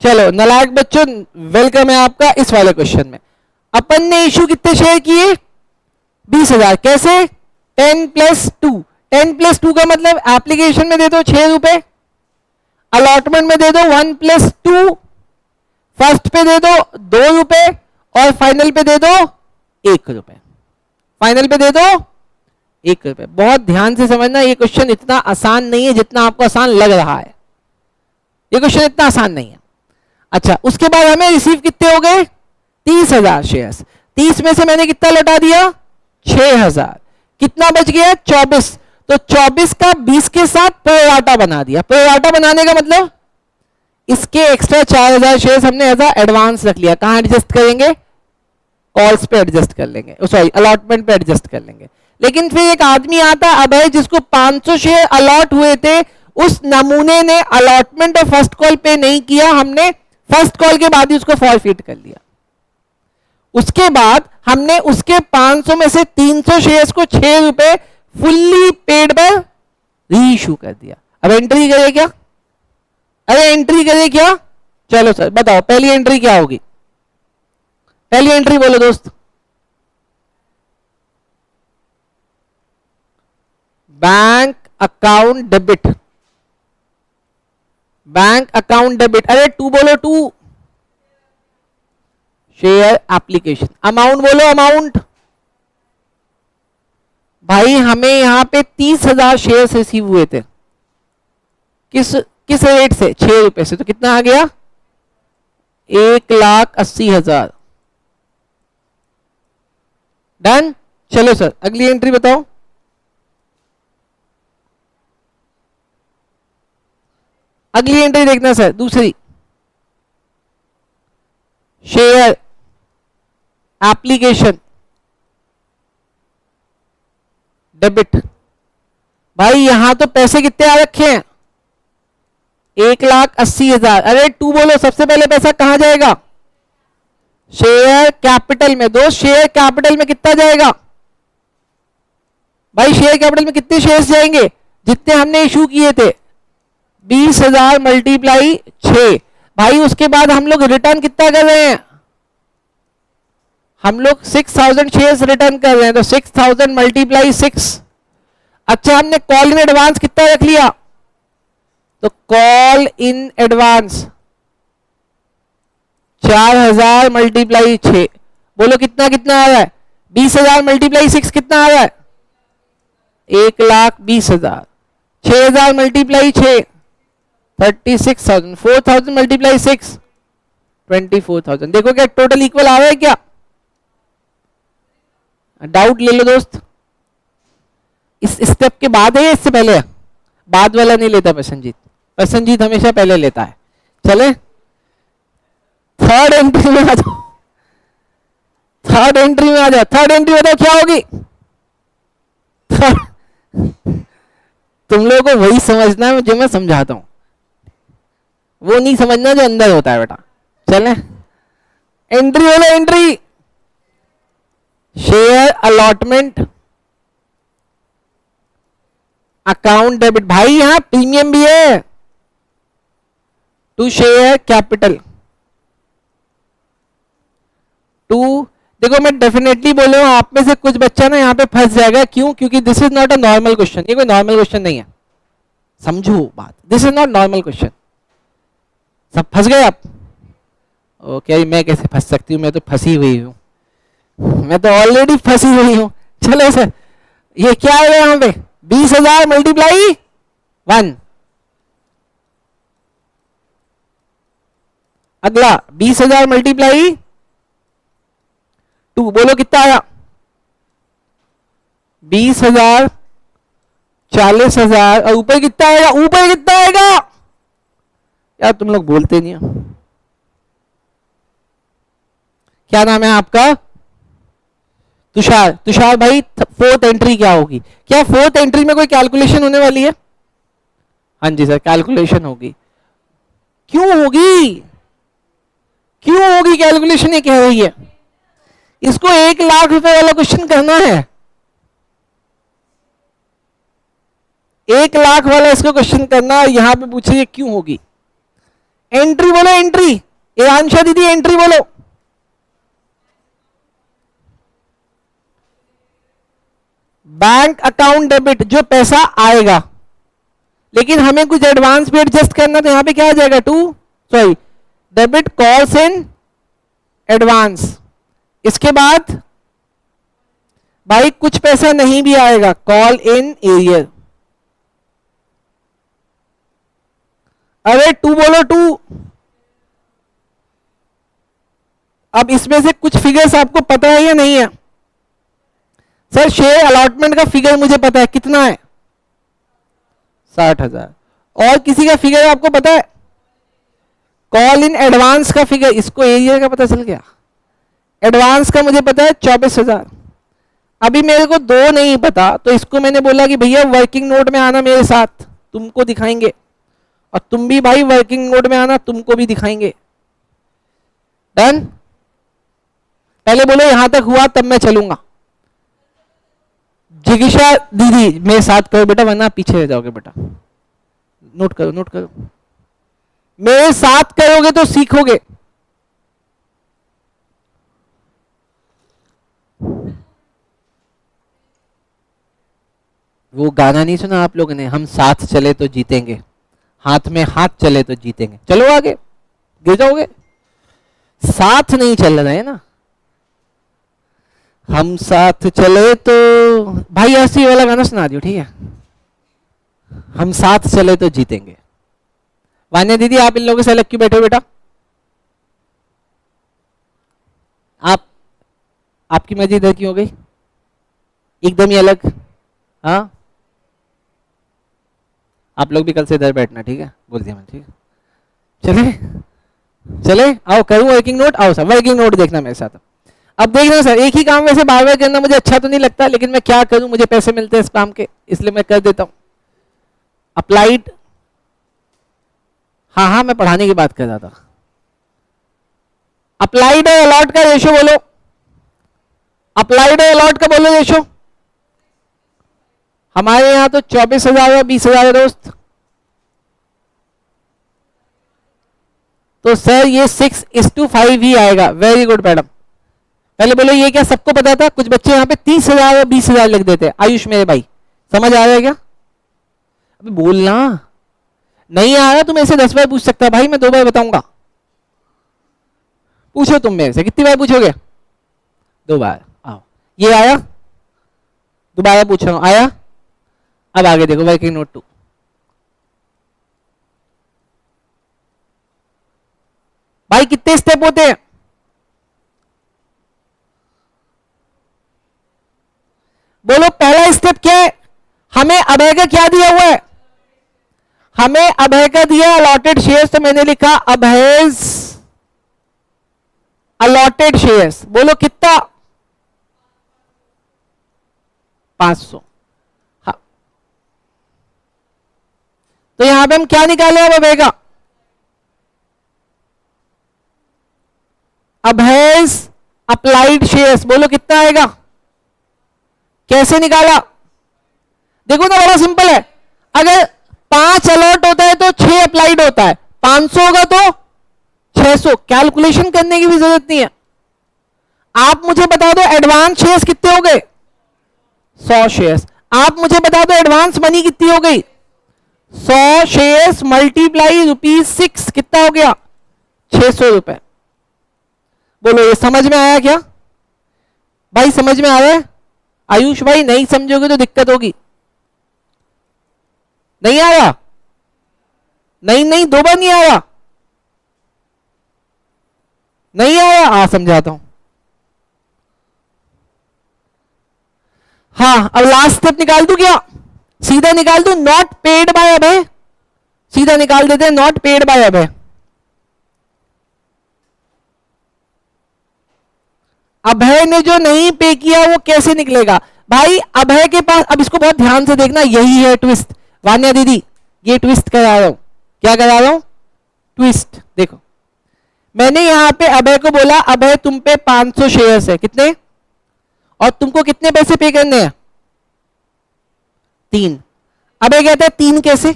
Speaker 1: चलो नालायक बच्चों, वेलकम है आपका इस वाले क्वेश्चन में। अपन ने इशू कितने शेयर किए 20,000, कैसे 10+2, 10+2 का मतलब एप्लीकेशन में दे दो 6 रुपए, अलॉटमेंट में दे दो 1+2, फर्स्ट पे दे दो 2 रुपए, और फाइनल पे दे दो 1 रुपए, फाइनल पे दे दो 1 रुपए। बहुत ध्यान से समझना, ये क्वेश्चन इतना आसान नहीं है जितना आपको आसान लग रहा है, ये क्वेश्चन इतना आसान नहीं है। अच्छा, उसके बाद हमें रिसीव कितने हो गए 30,000 शेयर्स, 30 में से मैंने कितना लौटा दिया 6,000, कितना बच गया 24, तो 24 का 20 के साथ प्रोराटा बना दिया। प्रोराटा बनाने का मतलब इसके एक्स्ट्रा 4,000 शेयर्स हमने एज एडवांस रख लिया, कहां एडजस्ट करेंगे कॉल्स पे एडजस्ट कर लेंगे, सॉरी अलॉटमेंट पे एडजस्ट कर लेंगे। लेकिन फिर एक आदमी आता अभय जिसको 500 शेयर अलॉट हुए थे, उस नमूने ने अलॉटमेंट और फर्स्ट कॉल पे नहीं किया, हमने फर्स्ट कॉल के बाद ही उसको फॉरफिट कर लिया। उसके बाद हमने उसके 500 में से 300 शेयर्स को 6 रुपए फुल्ली पेड पर री इशू कर दिया। अब एंट्री करे क्या, अरे एंट्री करे क्या, चलो सर बताओ पहली एंट्री क्या होगी, पहली एंट्री बोलो दोस्त, bank account debit, bank account debit, अरे 2 बोलो 2, शेयर एप्लीकेशन, अमाउंट बोलो अमाउंट, भाई हमें यहां पे 30,000 शेयर रिसीव हुए थे, किस रेट से 6 रुपए से, तो कितना आ गया 1,80,000, डन। चलो सर अगली एंट्री बताओ, अगली एंट्री देखना सर, दूसरी शेयर एप्लीकेशन डेबिट, भाई यहां तो पैसे कितने आ रखे हैं 1,80,000। अरे टू बोलो, सबसे पहले पैसा कहां जाएगा? शेयर कैपिटल में। दोस्त शेयर कैपिटल में कितना जाएगा भाई? शेयर कैपिटल में कितने शेयर्स जाएंगे? जितने हमने इशू किए थे, 20,000 मल्टीप्लाई 6। भाई उसके बाद हम लोग रिटर्न कितना कर रहे हैं? हम लोग 6,000 शेयर्स रिटर्न कर रहे हैं, तो 6,000 मल्टीप्लाई 6। अच्छा हमने कॉल इन एडवांस कितना रख लिया? तो कॉल इन एडवांस 4,000 मल्टीप्लाई 6। बोलो कितना कितना आ रहा है? 20,000 मल्टीप्लाई 6 कितना आ रहा है? 1,20,000। 6,000 मल्टीप्लाई 6 36,000। 4,000 मल्टीप्लाई 6 24,000। देखो क्या टोटल इक्वल आ रहा है क्या? डाउट ले लो दोस्त। इस स्टेप के बाद है या इससे पहले है? बाद वाला नहीं लेता प्रसन्नजीत, प्रसन्नजीत हमेशा पहले लेता है। चले थर्ड एंट्री में आ जाओ, थर्ड एंट्री में आ जाओ। थर्ड एंट्री बताओ क्या होगी? तुम लोगों को वही समझना है जो मैं समझाता हूं, वो नहीं समझना जो अंदर होता है बेटा। चले एंट्री बोलो, entry share allotment account debit. भाई यहां प्रीमियम भी है। To share capital to. देखो मैं डेफिनेटली बोल रहा हूं, आप में से कुछ बच्चा ना यहां पे फंस जाएगा। क्यों? क्योंकि this is not a normal question. ये कोई नॉर्मल क्वेश्चन नहीं है, समझो बात। This is not normal question. सब फंस गए आप? ओके मैं कैसे फंस सकती हूँ? मैं तो फंसी हुई हूं, मैं तो ऑलरेडी फंसी हुई हूं। चलो सर ये क्या है यहां पे? 20,000 मल्टीप्लाई 1। अगला 20,000 मल्टीप्लाई 2। बोलो कितना आया? 20,000 40,000। और ऊपर कितना आएगा? ऊपर कितना आएगा यार? तुम लोग बोलते नहीं हो। क्या नाम है आपका? तुषार। तुषार भाई फोर्थ एंट्री क्या होगी? क्या फोर्थ एंट्री में कोई कैलकुलेशन होने वाली है? हाँ जी सर कैलकुलेशन होगी। क्यों होगी? क्यों होगी कैलकुलेशन? ये कह रही है इसको 1,00,000 रुपए वाला क्वेश्चन करना है। 1,00,000 वाला इसको क्वेश्चन करना है। यहां पे पूछिए क्यों होगी? एंट्री बोलो, एंट्री। ये आंशा दीदी एंट्री बोलो। बैंक अकाउंट डेबिट, जो पैसा आएगा, लेकिन हमें कुछ एडवांस भी एडजस्ट करना, तो यहां पे क्या आ जाएगा? Debit calls in advance. इसके बाद भाई कुछ पैसा नहीं भी आएगा, कॉल इन एरियर। अरे टू बोलो, टू। अब इसमें से कुछ फिगर्स आपको पता है या नहीं है? सर शेयर अलॉटमेंट का फिगर मुझे पता है, कितना है? 60,000। और किसी का फिगर आपको पता है? कॉल इन एडवांस का फिगर, इसको एरिया का पता चल गया। एडवांस का मुझे पता है 24,000। अभी मेरे को दो नहीं पता, तो इसको मैंने बोला कि भैया वर्किंग नोट में आना मेरे साथ, तुमको दिखाएंगे। और तुम भी भाई वर्किंग नोट में आना, तुमको भी दिखाएंगे। डन? पहले बोलो यहां तक हुआ तब मैं चलूंगा। जिगिशा दीदी मेरे साथ करो बेटा, वरना पीछे रह जाओगे बेटा। नोट करो, नोट करो। मेरे साथ करोगे तो सीखोगे। वो गाना नहीं सुना आप लोगों ने? हम साथ चले तो जीतेंगे, हाथ में हाथ चले तो जीतेंगे। चलो आगे, गिर जाओगे। साथ नहीं चल रहे हैं ना। हम साथ चले तो भाई ऐसी वाला गाना सुना दियो, ठीक है? हम साथ चले तो जीतेंगे। वान्या दीदी आप इन लोगों से अलग क्यों बैठे हो बेटा? आपकी मर्जी इधर क्यों हो गई एकदम ही अलग? हाँ आप लोग भी कल से इधर बैठना, ठीक है? बोल दिया मैं, ठीक है? चले चले आओ, करूं वर्किंग नोट? आओ सर वर्किंग नोट देखना मेरे साथ। अब देखना सर, एक ही काम वैसे बार बार करना मुझे अच्छा तो नहीं लगता, लेकिन मैं क्या करूं, मुझे पैसे मिलते हैं इस काम के, इसलिए मैं कर देता हूं। अप्लाइड हाँ हाँ, मैं पढ़ाने की बात कर रहा था। अप्लाइड और अलॉट का रेशो बोलो, अप्लाइड और अलॉट का बोलो रेशो। हमारे यहां तो 24,000 और 20,000 है दोस्त। तो सर ये 6:5 ही आएगा। Very good madam. पहले बोलो ये क्या सबको पता था? कुछ बच्चे यहाँ पे 30,000 और 20,000 लिख देते। आयुष मेरे भाई, समझ आ रहा है क्या? अभी बोलना नहीं आ रहा, तुम ऐसे 10 बार पूछ सकता है भाई, मैं 2 बार बताऊंगा। पूछो तुम मेरे से, कितनी बार पूछोगे? 2 बार। आओ, ये आया, दोबारा पूछ रहा हूं, आया? अब आगे देखो, वर्किंग नोट 2। भाई कितने स्टेप होते हैं? बोलो पहला स्टेप क्या है? हमें अभय का क्या दिया हुआ है? हमें अभय का दिया अलॉटेड शेयर्स, तो मैंने लिखा अभयज अलॉटेड शेयर्स। बोलो कितना? 500। हाँ, तो यहां पे हम क्या निकाले अब अभय का? अभयज अप्लाइड शेयर्स। बोलो कितना आएगा? कैसे निकाला? देखो ना, बड़ा सिंपल है। अगर 5 अलॉट होता है तो 6 अप्लाइड होता है, 500 होगा तो 600। कैलकुलेशन करने की भी जरूरत नहीं है। आप मुझे बता दो एडवांस शेयर्स कितने हो गए? 100 शेयर्स। आप मुझे बता दो एडवांस मनी कितनी हो गई? 100 शेयर्स मल्टीप्लाई ₹6 कितना हो गया? 600 रुपए। बोलो ये समझ में आया क्या? भाई समझ में आ रहा है? आयुष भाई नहीं समझोगे तो दिक्कत होगी। नहीं आया? नहीं नहीं, 2 बार नहीं आया। नहीं आया? समझाता हूं। हाँ, अब लास्ट स्टेप निकाल दूं क्या? सीधा निकाल दूं, नॉट पेड बाय अभय। सीधा निकाल देते हैं, नॉट पेड बाय अभय। अभय ने जो नहीं पे किया वो कैसे निकलेगा? भाई अभय के पास, अब इसको बहुत ध्यान से देखना, यही है ट्विस्ट। वान्या दीदी ये ट्विस्ट करा रहा हूं। क्या करा रहा हूं? ट्विस्ट। देखो, मैंने यहां पे अभय को बोला अभय तुम पे 500 शेयर्स है। कितने? और तुमको कितने पैसे पे करने हैं? 3। अभय कहता है 3 कैसे?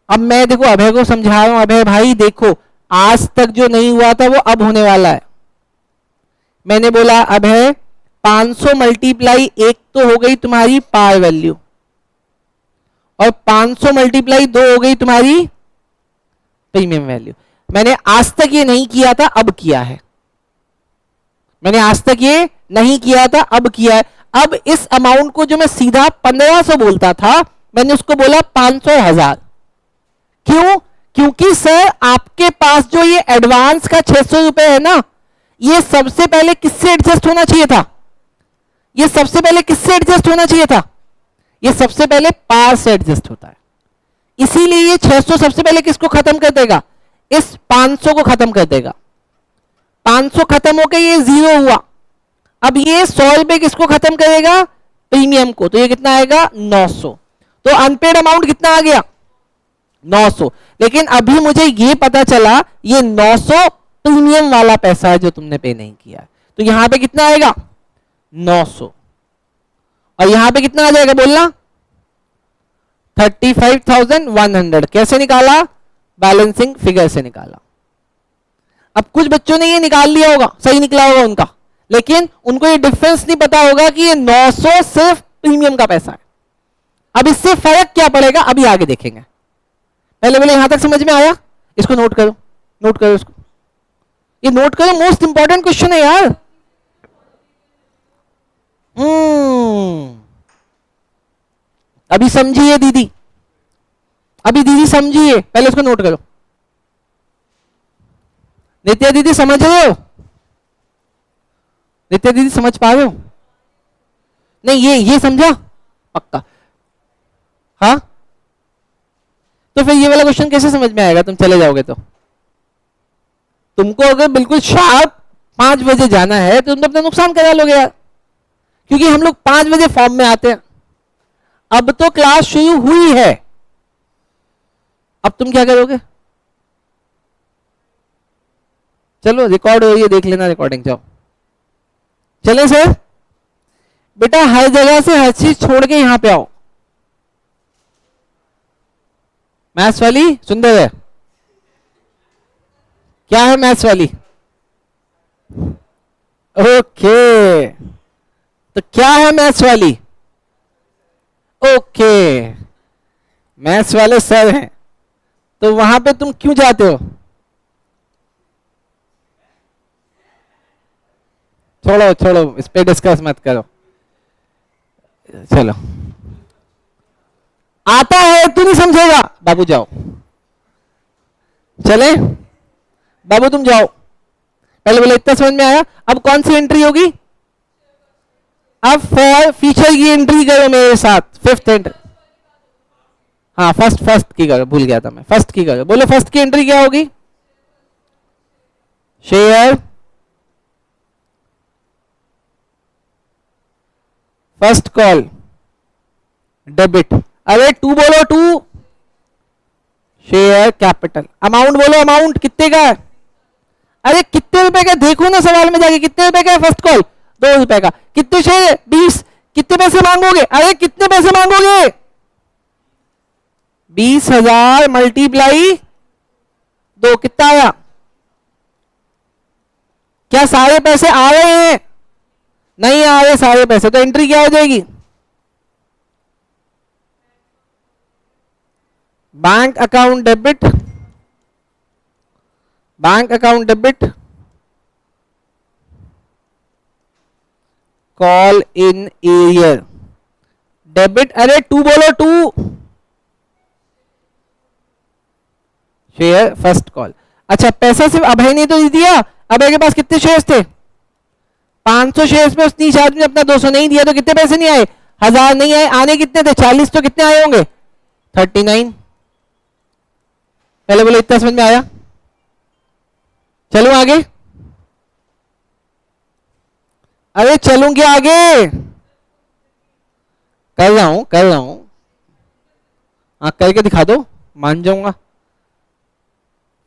Speaker 1: अब मैं देखो अभय को समझा रहा हूं, अभय भाई देखो आज तक जो नहीं हुआ था वो अब होने वाला है। मैंने बोला अभय 500 मल्टीप्लाई 1 तो हो गई तुम्हारी पार वैल्यू, और 500 मल्टीप्लाई 2 हो गई तुम्हारी प्रीमियम वैल्यू। मैंने आज तक ये नहीं किया था, अब किया है। मैंने आज तक ये नहीं किया था, अब किया है। अब इस अमाउंट को जो मैं सीधा 1500 बोलता था, मैंने उसको बोला 500 1000। क्यों? क्योंकि सर आपके पास जो ये एडवांस का 600 रुपए है ना, ये सबसे पहले किससे एडजस्ट होना चाहिए था? ये सबसे पहले किससे एडजस्ट होना चाहिए था? ये सबसे पहले पार से एडजस्ट होता है। इसीलिए ये 600 सबसे पहले किसको खत्म कर देगा? इस 500 को खत्म कर देगा। 500 खत्म होकर ये 0 हुआ। अब ये 100 रुपए किसको खत्म करेगा? प्रीमियम को। तो ये कितना आएगा? 900। तो अनपेड अमाउंट कितना आ गया? 900। लेकिन अभी मुझे ये पता चला ये 900 प्रीमियम वाला पैसा है जो तुमने पे नहीं किया। तो यहां पे कितना आएगा? 900। और यहां पे कितना आ जाएगा बोलना? 35,100। कैसे निकाला? बैलेंसिंग फिगर से निकाला। अब कुछ बच्चों ने ये निकाल लिया होगा, सही निकला होगा उनका, लेकिन उनको ये डिफरेंस नहीं पता होगा कि ये 900 सिर्फ प्रीमियम का पैसा है। अब इससे फर्क क्या पड़ेगा अभी आगे देखेंगे। पहले बोले यहां तक समझ में आया? इसको नोट करो, नोट करो इसको, ये नोट करो, मोस्ट इंपॉर्टेंट क्वेश्चन है यार। अभी समझिए दीदी, अभी दीदी समझिए, पहले इसको नोट करो। नित्या दीदी समझ रहे हो? नित्या दीदी समझ पा रहे हो? नहीं, ये समझा पक्का? हाँ, तो फिर ये वाला क्वेश्चन कैसे समझ में आएगा? तुम चले जाओगे तो तुमको अगर बिल्कुल शार्प 5 बजे जाना है तो तुम तो अपना नुकसान करा लोगे यार, क्योंकि हम लोग 5 बजे फॉर्म में आते हैं। अब तो क्लास शुरू हुई है, अब तुम क्या करोगे? चलो रिकॉर्ड हो रही है, देख लेना रिकॉर्डिंग, जाओ। चले सर, बेटा हर जगह से हर चीज छोड़ के यहां पे आओ। मैथ्स वाली सुंदर है, क्या है मैथ्स वाली? ओके, तो क्या है मैथ्स वाली? ओके, मैथ्स वाले सर हैं, तो वहां पे तुम क्यों जाते हो? छोड़ो छोड़ो, इस पे डिस्कस मत करो। चलो, आता है तू नहीं समझेगा, बाबू जाओ। चले बाबू तुम जाओ। पहले बोले इतना समझ में आया। अब कौन सी एंट्री होगी? अब फॉर फीचर की एंट्री करो मेरे साथ, फिफ्थ एंट्री। हाँ फर्स्ट की करो, भूल गया था मैं, फर्स्ट की करो। बोलो फर्स्ट की एंट्री क्या होगी? Share first call debit. अरे टू बोलो, टू शेयर कैपिटल। अमाउंट बोलो, अमाउंट कितने का है? अरे कितने रुपए का, देखो ना सवाल में जाके, कितने रुपए का है फर्स्ट कॉल? 2 रुपए का। कितने शेयर? 20। कितने पैसे मांगोगे? अरे कितने पैसे मांगोगे? 20,000 मल्टीप्लाई 2, कितना आया? क्या सारे पैसे आ रहे हैं? नहीं आ रहे सारे पैसे, तो एंट्री क्या हो जाएगी? Bank account debit, bank account debit, call in arrear debit. अरे टू बोलो, टू शेयर फर्स्ट कॉल। अच्छा पैसा सिर्फ अभय ने तो नहीं दिया, अभय के पास कितने शेयर्स थे? 500 शेयर्स में उस नीच आदमी ने अपना 200 नहीं दिया, तो कितने पैसे नहीं आए? 1000 नहीं आए। आने कितने थे? 40, तो कितने आए होंगे? 39। पहले बोलो इतना समझ में आया? चलूं आगे? अरे चलूं क्या आगे? कर रहा हूं। हाँ करके दिखा दो, मान जाऊंगा।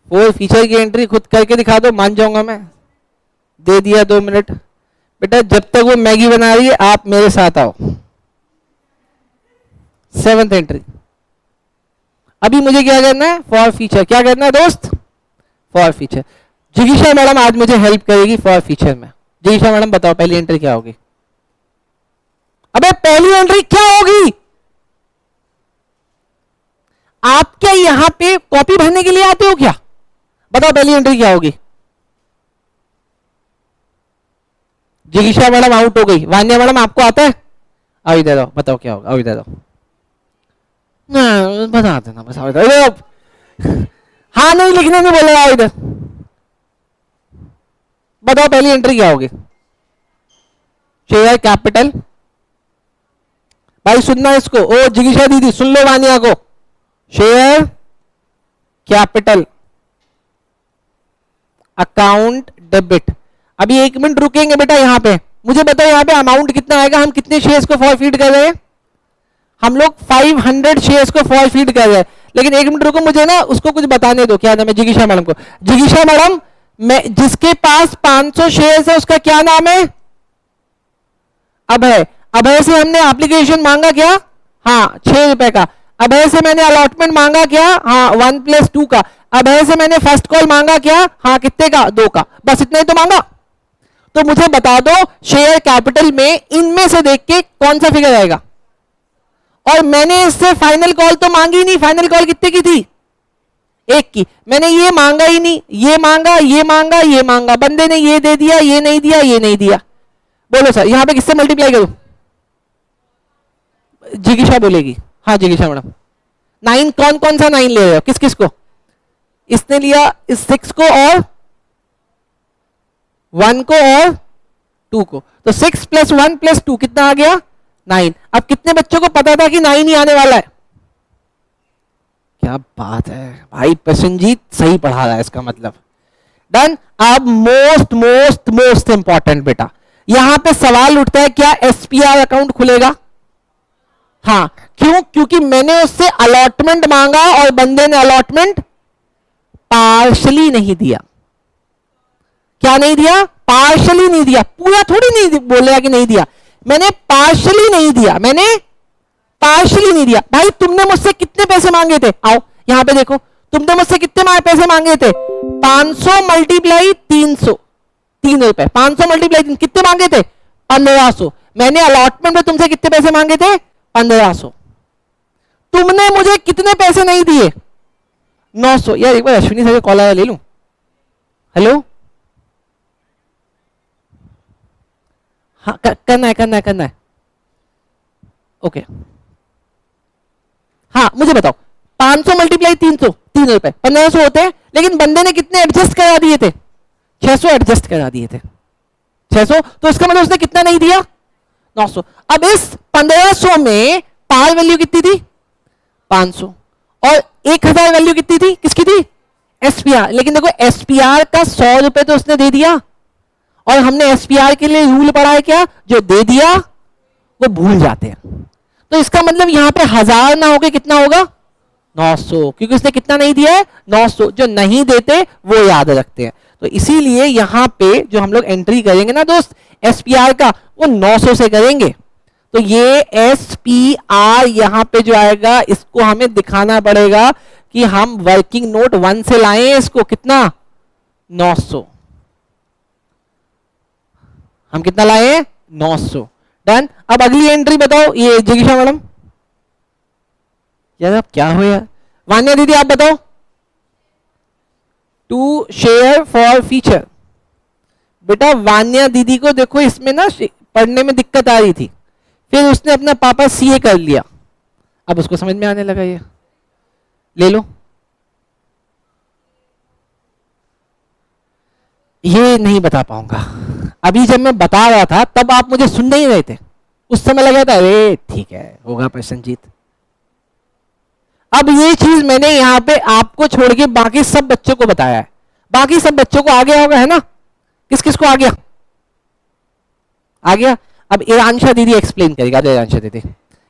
Speaker 1: 4 फीचर की एंट्री खुद करके दिखा दो, मान जाऊंगा मैं। दे दिया 2 मिनट। बेटा जब तक वो मैगी बना रही है आप मेरे साथ आओ। 7th entry. अभी मुझे क्या करना है? For feature. क्या करना है दोस्त? For feature. जिगीशा मैडम आज मुझे हेल्प करेगी फॉर फीचर में। जिगीशा मैडम बताओ पहली एंट्री क्या होगी? अबे पहली एंट्री क्या होगी? आप क्या यहां पे कॉपी भरने के लिए आते हो क्या? बताओ पहली एंट्री क्या होगी? जिगीशा मैडम आउट हो गई। वान्या मैडम आपको आता है? आओ इधर आओ, बताओ क्या होगा। आओ इधर आओ, बता देना बस। आओ इधर। हाँ नहीं लिखने नहीं बोले, आओ इधर। बताओ पहली एंट्री क्या होगी? Share capital. भाई सुनना इसको, ओ जिगीशा दीदी सुन लो वानिया को। Share capital account debit. अभी 1 मिनट रुकेंगे बेटा यहां पे। मुझे बताओ यहां पे अमाउंट कितना आएगा? हम कितने शेयर्स को फॉरफीड कर रहे हैं? हम लोग 500 शेयर्स को फॉरफीड कर रहे हैं। लेकिन 1 मिनट रुको, मुझे ना उसको कुछ बताने दो। क्या नाम है? जिगीशा मैडम को। जिगीशा मैडम, मैं जिसके पास 500 शेयर्स है उसका क्या नाम है? अभय। अभय से हमने एप्लीकेशन मांगा क्या? हाँ 6 रुपए का। अभय से मैंने अलॉटमेंट मांगा क्या? हाँ 1+2 का। अभय से मैंने फर्स्ट कॉल मांगा क्या? हाँ कितने का? 2 का। बस इतना ही तो मांगा। तो मुझे बता दो शेयर कैपिटल में इनमें से देख के कौन सा फिगर आएगा? और मैंने इससे फाइनल कॉल तो मांगी नहीं। फाइनल कॉल कितने की थी? 1 की। मैंने ये मांगा ही नहीं, ये मांगा, ये मांगा, ये मांगा। बंदे ने ये दे दिया, ये नहीं दिया, ये नहीं दिया। बोलो सर यहां पे किससे मल्टीप्लाई करूं? जिगीशा बोलेगी। हाँ जिगीशा मैडम। 9 कौन कौन सा 9 ले रहे हो? किस किस को? इसने लिया इस 6 को और 1 को और 2 को। तो 6 + 1 + 2 कितना आ गया? 9। अब कितने बच्चों को पता था कि 9 ही आने वाला है? क्या बात है भाई, प्रसन्नजीत सही पढ़ा रहा है इसका मतलब। डन। अब मोस्ट मोस्ट मोस्ट इंपॉर्टेंट बेटा, यहां पे सवाल उठता है क्या एसपीआर अकाउंट खुलेगा? हाँ, क्यों? क्योंकि मैंने उससे अलॉटमेंट मांगा और बंदे ने अलॉटमेंट पार्शली नहीं दिया। क्या नहीं दिया? पार्शली नहीं दिया। पूरा थोड़ी नहीं बोलेगा कि नहीं दिया, मैंने पार्शली नहीं दिया, मैंने पार्शली नहीं दिया। भाई तुमने मुझसे कितने पैसे मांगे थे? आओ यहां पे देखो, तुमने मुझसे कितने पैसे मांगे थे? 500 मल्टीप्लाई 300, 3 रुपए। 500 मल्टीप्लाई कितने मांगे थे? 1500। मैंने अलॉटमेंट में तुमसे कितने पैसे मांगे थे? 1500। तुमने मुझे कितने पैसे नहीं दिए? 900। यार एक बार अश्विनी सर का कॉल आया, ले लूं? हेलो, हाँ करना है। ओके, हाँ मुझे बताओ, 500 मल्टीप्लाई 300, 3 रुपए, 1500 होते हैं, लेकिन बंदे ने कितने एडजस्ट करा दिए थे? 600 एडजस्ट करा दिए थे। 600, तो इसका मतलब उसने कितना नहीं दिया? 900। अब इस 1500 में पार वैल्यू कितनी थी? 500। और 1000 वैल्यू कितनी थी? किसकी थी? एसपीआर। लेकिन देखो एसपीआर का 100 रुपए तो उसने दे दिया, और हमने एसपीआर के लिए रूल पढ़ा है क्या? जो दे दिया वो भूल जाते हैं। तो इसका मतलब यहां पे 1000 ना होके कितना होगा? 900, क्योंकि उसने कितना नहीं दिया है? 900। जो नहीं देते वो याद रखते हैं। तो इसीलिए यहां पे जो हम लोग एंट्री करेंगे ना दोस्त एसपीआर का, वो 900 से करेंगे। तो ये एसपीआर यहां पे जो आएगा, इसको हमें दिखाना पड़ेगा कि हम वर्किंग नोट 1 से लाए इसको। कितना? 900। हम कितना लाए? 900। डन। अब अगली एंट्री बताओ, ये जिगिशा मैडम। यार अब क्या हो यार, वान्या दीदी आप बताओ। To share forfeiture. बेटा वान्या दीदी को देखो इसमें ना पढ़ने में दिक्कत आ रही थी, फिर उसने अपना पापा सीए कर लिया, अब उसको समझ में आने लगा। ये ले लो। ये नहीं बता पाऊंगा। अभी जब मैं बता रहा था तब आप मुझे सुन नहीं रहे थे, उस समय लगा था अरे ठीक है होगा प्रसन्नजीत। अब ये चीज मैंने यहां पे आपको छोड़ के बाकी सब बच्चों को बताया है। बाकी सब बच्चों को आ गया होगा, है ना? किस किस को आ गया? आ गया। अब ईरानशा दीदी एक्सप्लेन करेगा। ईरानशा दीदी,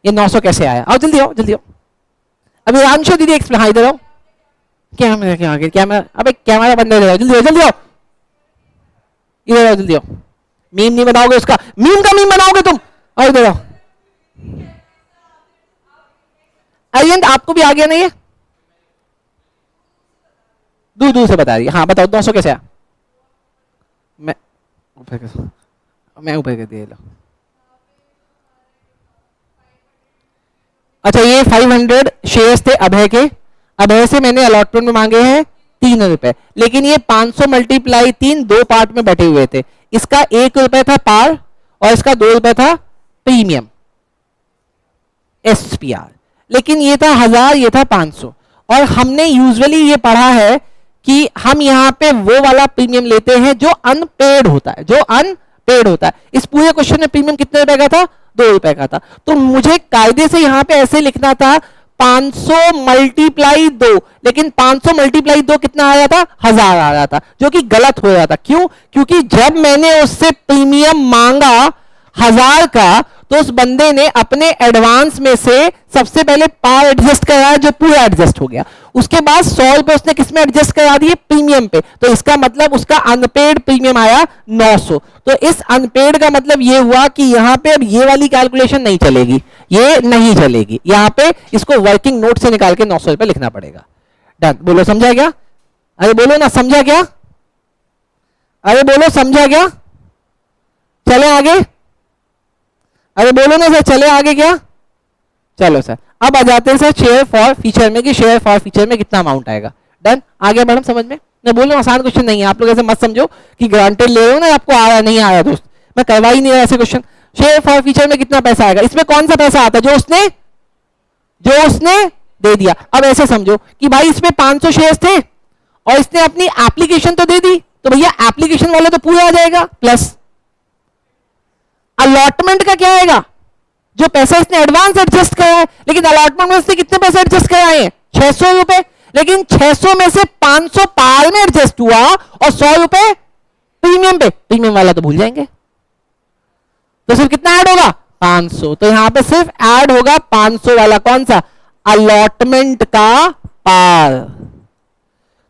Speaker 1: ये 900 कैसे आया? आओ जल्दी आओ, जल्दी आओ। अब ईरानशा दीदी एक्सप्लेन। हाँ इधर आओ। कैमरा क्या आगे? कैमरा, अबे कैमरा बंद है, जल्दी आओ, जल्दी आओ, इधर आओ, जल्दी आओ। मीम नहीं बनाओगे उसका, मीम का मीम बनाओगे तुम। और इधर आओ। अरियंत आपको भी आ गया ना ये? दूर दूर से बता रही है। हाँ बताओ 900 कैसे आया? मैं ऊपर कर दिया। अच्छा ये 500 शेयर्स थे अभय के। अभय से मैंने अलॉटमेंट में मांगे हैं 3 रुपए, लेकिन ये 500 मल्टीप्लाई 3 दो पार्ट में बटे हुए थे। इसका 1 रुपए था पार और इसका 2 रुपए था प्रीमियम एसपीआर। लेकिन ये था 1000, ये था 500। और हमने यूजुअली ये पढ़ा है कि हम यहां पे वो वाला प्रीमियम लेते हैं जो अनपेड होता है, जो अनपेड होता है। इस पूरे क्वेश्चन में प्रीमियम कितने रुपए का था? 2 रुपए का था। तो मुझे कायदे से यहां पे ऐसे लिखना था 500 मल्टीप्लाई 2, लेकिन 500 मल्टीप्लाई 2 कितना आ रहा था? 1000 आ रहा था, जो कि गलत हो रहा था। क्यों? क्योंकि जब मैंने उससे प्रीमियम मांगा 1000 का, तो उस बंदे ने अपने एडवांस में से सबसे पहले पार एडजस्ट कराया, जो पूरा एडजस्ट हो गया। उसके बाद 100 रुपए उसने किसमें एडजस्ट करा दिए? प्रीमियम पे। तो इसका मतलब उसका अनपेड प्रीमियम आया 900। तो इस अनपेड का मतलब ये हुआ कि यहां पे अब ये वाली कैलकुलेशन नहीं चलेगी, ये नहीं चलेगी। यहां पे इसको वर्किंग नोट से निकाल के 900 रुपए लिखना पड़ेगा। डन। बोलो समझा क्या? अरे बोलो ना, समझा क्या? अरे बोलो समझा क्या? चले आगे? अरे बोलो ना सर, चले आगे क्या? चलो सर, अब आ जाते हैं सर शेयर फॉर फीचर में, कि शेयर फॉर फीचर में कितना अमाउंट आएगा। डन। आ गया मैडम समझ में? मैं बोल रहा हूँ आसान क्वेश्चन नहीं है, आप लोग ऐसे मत समझो कि ग्रांटेड ले रहे हो ना, आपको आ रहा नहीं आ रहा दोस्त, मैं करवा ही नहीं रहा ऐसे क्वेश्चन। शेयर फॉर फीचर में कितना पैसा आएगा? इसमें कौन सा पैसा आता है? जो उसने दे दिया। अब ऐसे समझो कि भाई इसमें 500 शेयर थे और इसने अपनी एप्लीकेशन तो दे दी, तो भैया एप्लीकेशन वाला तो पूरा आ जाएगा, प्लस अलॉटमेंट का क्या आएगा? जो पैसा इसने एडवांस एडजस्ट कराया है। लेकिन अलॉटमेंट में इसने कितने पैसे एडजस्ट कराए हैं? 600 रुपए। लेकिन 600 में से 500 पार में एडजस्ट हुआ और 100 रुपए प्रीमियम पे। प्रीमियम वाला तो भूल जाएंगे, तो सिर्फ कितना ऐड होगा? 500, तो यहां पे सिर्फ ऐड होगा 500 वाला, कौन सा, अलॉटमेंट का पार।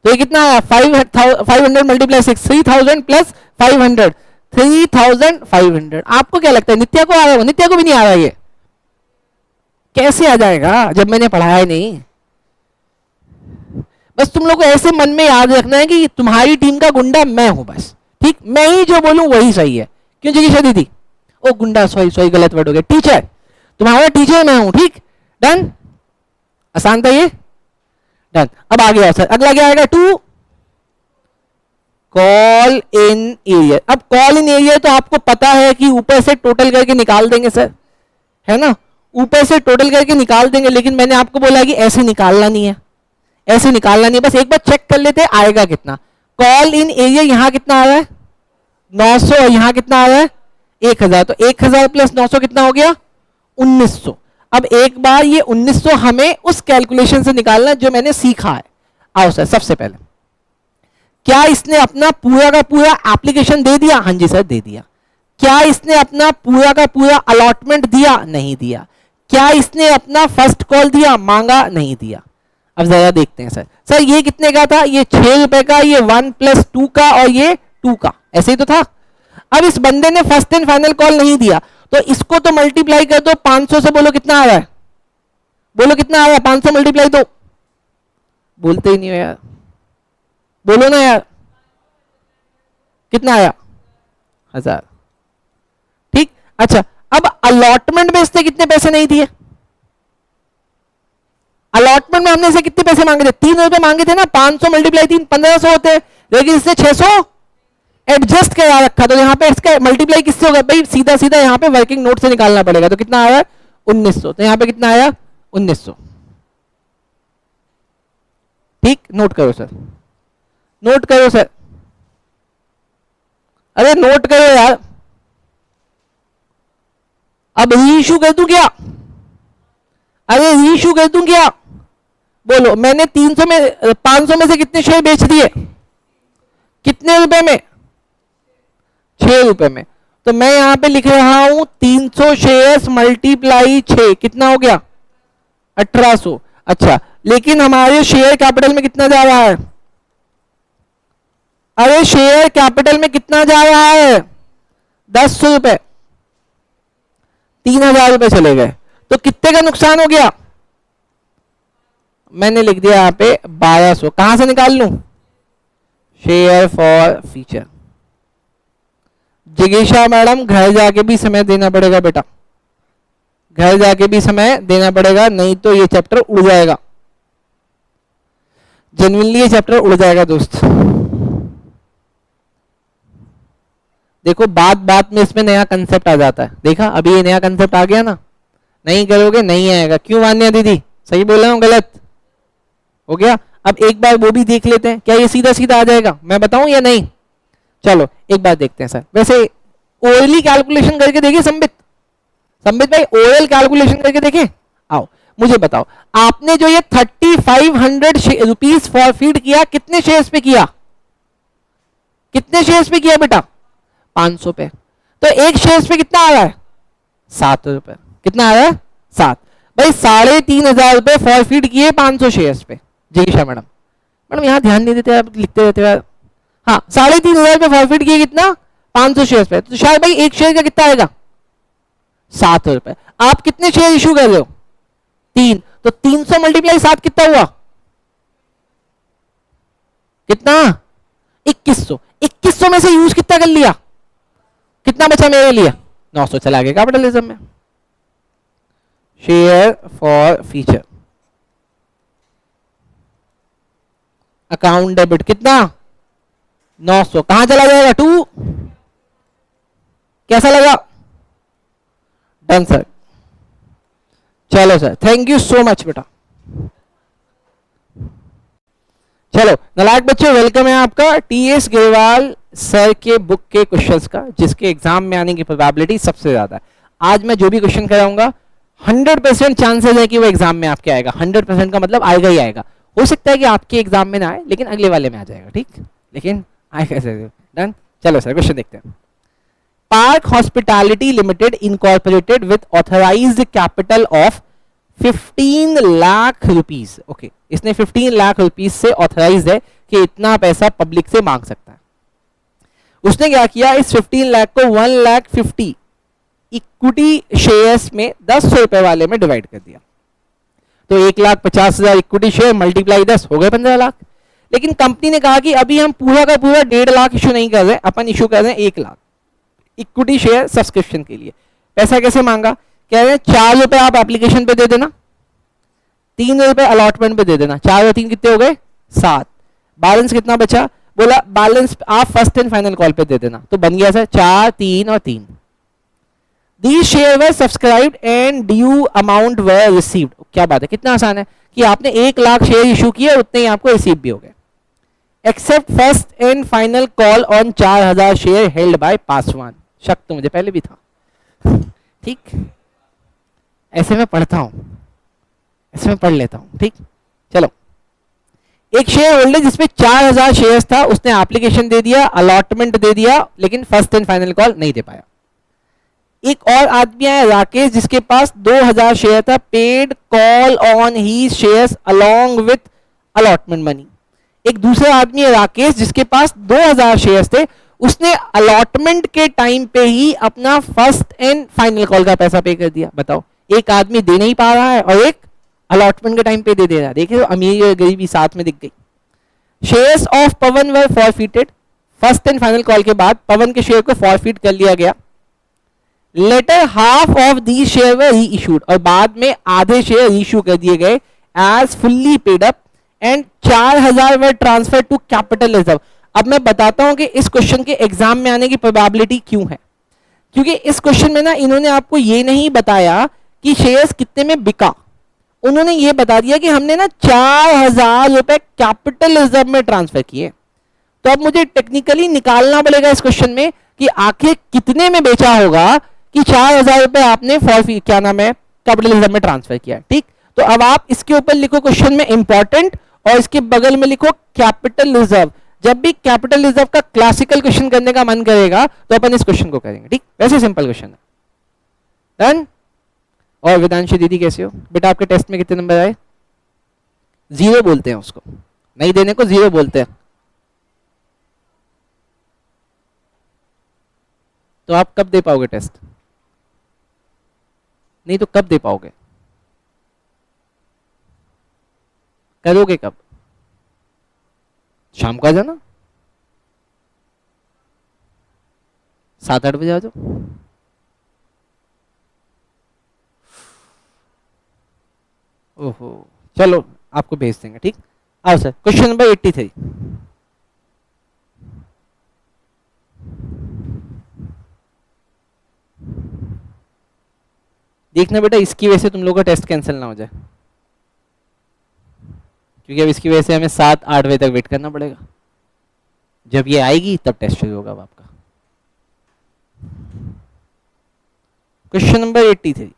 Speaker 1: तो ये कितना आया, 500 मल्टीप्लाई 6, 3000 प्लस 500, 3500। आपको क्या लगता है नित्या को आ रहा है? नित्या को भी नहीं आ रहा, ये कैसे आ जाएगा जब मैंने पढ़ाया ही नहीं। बस तुम लोग को ऐसे मन में याद रखना है कि तुम्हारी टीम का गुंडा मैं हूं बस, ठीक, मैं ही जो बोलूं वही सही है। क्यों जिगीशा दीदी? ओ गुंडा, सॉरी सॉरी गलत वर्ड हो गया, टीचर, तुम्हारा टीचर मैं हूं, ठीक, डन, आसान था ये, डन। अब आ गया सर, अगला क्या आएगा, 2 कॉल इन एरिया। अब कॉल इन एरिया तो आपको पता है कि ऊपर से टोटल करके निकाल देंगे सर, है ना, ऊपर से टोटल करके निकाल देंगे, लेकिन मैंने आपको बोला कि ऐसे निकालना नहीं है, ऐसे निकालना नहीं है, बस एक बार चेक कर लेते हैं आएगा कितना। कॉल इन एरिया यहां कितना आ रहा है 900, और यहां कितना आ रहा है 1000, तो 1000 प्लस 900 कितना हो गया 1900। अब एक बार ये 1900 हमें उस कैलकुलेशन से निकालना जो मैंने सीखा है। आओ सर, सबसे पहले क्या इसने अपना पूरा का पूरा एप्लीकेशन दे दिया? हाँ जी सर दे दिया। क्या इसने अपना पूरा का पूरा अलॉटमेंट दिया? नहीं दिया। क्या इसने अपना फर्स्ट कॉल दिया? मांगा? नहीं दिया। अब जरा देखते हैं सर ये कितने का था? ये 6 रुपए का, ये 1 + 2 का, और ये 2 का, ऐसे ही तो था। अब इस बंदे ने फर्स्ट एंड फाइनल कॉल नहीं दिया, तो इसको तो मल्टीप्लाई कर दो 500 से, बोलो कितना आ रहा है, बोलो कितना आ रहा है, 500 मल्टीप्लाई दो, बोलते ही नहीं हो यार, बोलो ना यार, कितना आया 1000, ठीक। अच्छा, अब अलॉटमेंट में इसने कितने पैसे नहीं दिए? अलॉटमेंट में हमने इसे कितने पैसे मांगे थे? 3 रुपए मांगे थे ना, 500 मल्टीप्लाई 3 1500 होते हैं, लेकिन इसने 600 एडजस्ट करा रखा, तो यहां पे इसका मल्टीप्लाई किससे होगा भाई? सीधा सीधा यहां पे वर्किंग नोट से निकालना पड़ेगा, तो कितना आया 1900, तो यहां पे कितना आया 1900, ठीक। नोट करो सर, नोट करो सर, अरे नोट करो यार। अब रीइशू कर दूं क्या? अरे रीइशू कर दूं क्या? बोलो, मैंने 300 में 500 में से कितने शेयर बेच दिए? कितने रुपए में? 6 रुपए में। तो मैं यहां पे लिख रहा हूं 300 शेयर्स मल्टीप्लाई 6, कितना हो गया 1800। अच्छा, लेकिन हमारे शेयर कैपिटल में कितना जा रहा है? अरे शेयर कैपिटल में कितना जा रहा है 10 रुपए, 3000 रुपए चले गए, तो कितने का नुकसान हो गया? मैंने लिख दिया यहां पे 1200। कहां से निकाल लूं? Share for future. जिगीशा मैडम घर जाके भी समय देना पड़ेगा बेटा, घर जाके भी समय देना पड़ेगा, नहीं तो ये चैप्टर उड़ जाएगा, जेन्युइनली ये चैप्टर उड़ जाएगा दोस्त। देखो बात बात में इसमें नया कंसेप्ट आ जाता है, देखा अभी ये नया कंसेप्ट आ गया ना, नहीं करोगे नहीं आएगा। क्यों मान्या दीदी, सही बोल रहा हूं गलत हो गया? अब एक बार वो भी देख लेते हैं, क्या ये सीधा सीधा आ जाएगा, मैं बताऊं या नहीं? चलो एक बार देखते हैं सर। वैसे ओरली कैलकुलेशन करके देखिए संबित, संबित भाई ओरल कैलकुलेशन करके देखें। आओ मुझे बताओ, आपने जो ये 3500 रुपीज फॉरफीट किया, कितने शेयर्स पे किया? कितने शेयर्स पे किया बेटा? 500 पे। तो एक शेयर्स पे कितना आ रहा है 7 रुपए, कितना आ रहा है 7। भाई 3500 रुपए फॉरफीट किए 500 शेयर्स पे। जिगीशा मैडम, मैडम यहां ध्यान नहीं देते आप, लिखते रहते हैं। हाँ 3500 रुपए फॉरफीट किए कितना 500 शेयर्स पे, तो शायद भाई एक शेयर का कितना आएगा 7 रुपए। आप कितने शेयर इशू कर रहे हो 3, तो 300 मल्टीप्लाई 7 कितना हुआ? कितना 2100। 2100 में से यूज कितना कर लिया? कितना बचा मेरे लिए 900, चला गया कैपिटलिज्म में। Share for future account debit कितना 900, कहां चला जाएगा 2। कैसा लगा? डन सर, चलो sir, thank you so much बेटा। चलो नालायक बच्चों, वेलकम है आपका टीएस गेरवाल सर के बुक के क्वेश्चंस का, जिसके एग्जाम में आने की प्रोबेबिलिटी सबसे ज्यादा है। आज मैं जो भी क्वेश्चन कराऊंगा 100% चांसेस है कि वो एग्जाम में आपके आएगा। 100% का मतलब आएगा ही आएगा। हो सकता है कि आपके एग्जाम में ना आए, लेकिन अगले वाले में आ जाएगा, ठीक, लेकिन आएगा सर। डन, चलो सर क्वेश्चन देखते हैं। Park hospitality limited incorporated with authorised capital of 15 lakh rupees. Okay, इसने 15 लाख रुपीस से ऑथराइज है कि इतना पैसा पब्लिक से मांग सकता है। उसने क्या किया, इस 15 लाख को 1,50,000 इक्विटी शेयर्स में 10 रुपए वाले में डिवाइड कर दिया। तो 1,50,000 इक्विटी शेयर मल्टीप्लाई 10 हो गए 15 लाख। लेकिन कंपनी ने कहा कि अभी हम पूरा का पूरा 1.5 लाख इशू नहीं कर रहे, अपन इशू कर रहे हैं 1 लाख इक्विटी शेयर सब्सक्रिप्शन के लिए। पैसा कैसे मांगा, कह रहे हैं 4 रुपए आप एप्लीकेशन पे दे देना, 3 रुपए अलॉटमेंट पे दे देना। 4 और 3 कितने हो गए, 7। बैलेंस कितना बचा, बोला बैलेंस आप फर्स्ट एंड फाइनल कॉल पे दे देना। तो बन गया सर 4, 3 और 3। These shares were subscribed and due amount were received। क्या बात है, कितना आसान है कि आपने 1 लाख शेयर इशू किए, उतने ही आपको रिसीव भी हो गए। Accept first and final call on 4,000 share held by Paswan. शक तो मुझे पहले भी था, ठीक, ऐसे मैं पढ़ता हूं, ऐसे मैं पढ़ लेता हूं, ठीक। चलो, एक शेयर होल्डर जिसमें 4,000 शेयर्स था, उसने एप्लीकेशन दे दिया, अलॉटमेंट दे दिया, लेकिन फर्स्ट एंड फाइनल कॉल नहीं दे पाया। एक और आदमी है राकेश, जिसके पास 2,000 शेयर था, paid call on he shares along with allotment money. एक दूसरा आदमी है राकेश, जिसके पास 2,000 शेयर्स थे, उसने अलॉटमेंट के टाइम पे ही अपना फर्स्ट एंड फाइनल कॉल का पैसा पे कर दिया। बताओ, एक आदमी दे नहीं पा रहा है और एक अलॉटमेंट के टाइम पे दे रहा है। देखिए, अमीरी और गरीबी साथ में दिख गई। Shares of Pawan were forfeited. First and final call के बाद पवन के शेयर को फॉरफिट कर लिया गया। Later half of the share were reissued, और बाद में आधे शेयर इशू कर दिए गए as fully paid up and 4,000 were transfer to capital reserve. अब मैं बताता हूं कि इस क्वेश्चन के एग्जाम में आने की प्रोबेबिलिटी क्यों है। क्योंकि इस क्वेश्चन में ना इन्होंने आपको ये नहीं बताया कि शेयर्स कितने में बिका, उन्होंने ये बता दिया कि हमने ना 4,000 रुपए कैपिटल रिजर्व में ट्रांसफर किए। तो अब मुझे टेक्निकली निकालना पड़ेगा इस क्वेश्चन में कि आखिर कितने में बेचा होगा कि 4,000 रुपए आपने फॉर क्या नाम है कैपिटल रिजर्व में ट्रांसफर किया, ठीक। तो अब आप इसके ऊपर लिखो क्वेश्चन में इंपॉर्टेंट, और इसके बगल में लिखो कैपिटल रिजर्व। जब भी कैपिटल रिजर्व का क्लासिकल क्वेश्चन करने का मन करेगा तो अपन इस क्वेश्चन को करेंगे, ठीक। वैसे सिंपल क्वेश्चन है, डन। और वेदांशी दीदी कैसे हो बेटा, आपके टेस्ट में कितने नंबर आए? 0 बोलते हैं उसको, नहीं देने को 0 बोलते हैं। तो आप कब दे पाओगे टेस्ट? नहीं तो कब दे पाओगे, करोगे कब? शाम को आ जाना, 7-8 बजे आ जाओ। ओहो, चलो आपको भेज देंगे, ठीक। आओ सर, क्वेश्चन नंबर 83। देखना बेटा, इसकी वजह से तुम लोगों का टेस्ट कैंसिल ना हो जाए, क्योंकि अब इसकी वजह से हमें 7-8 बजे तक वेट करना पड़ेगा। जब ये आएगी तब टेस्ट शुरू होगा आपका। Question number 83।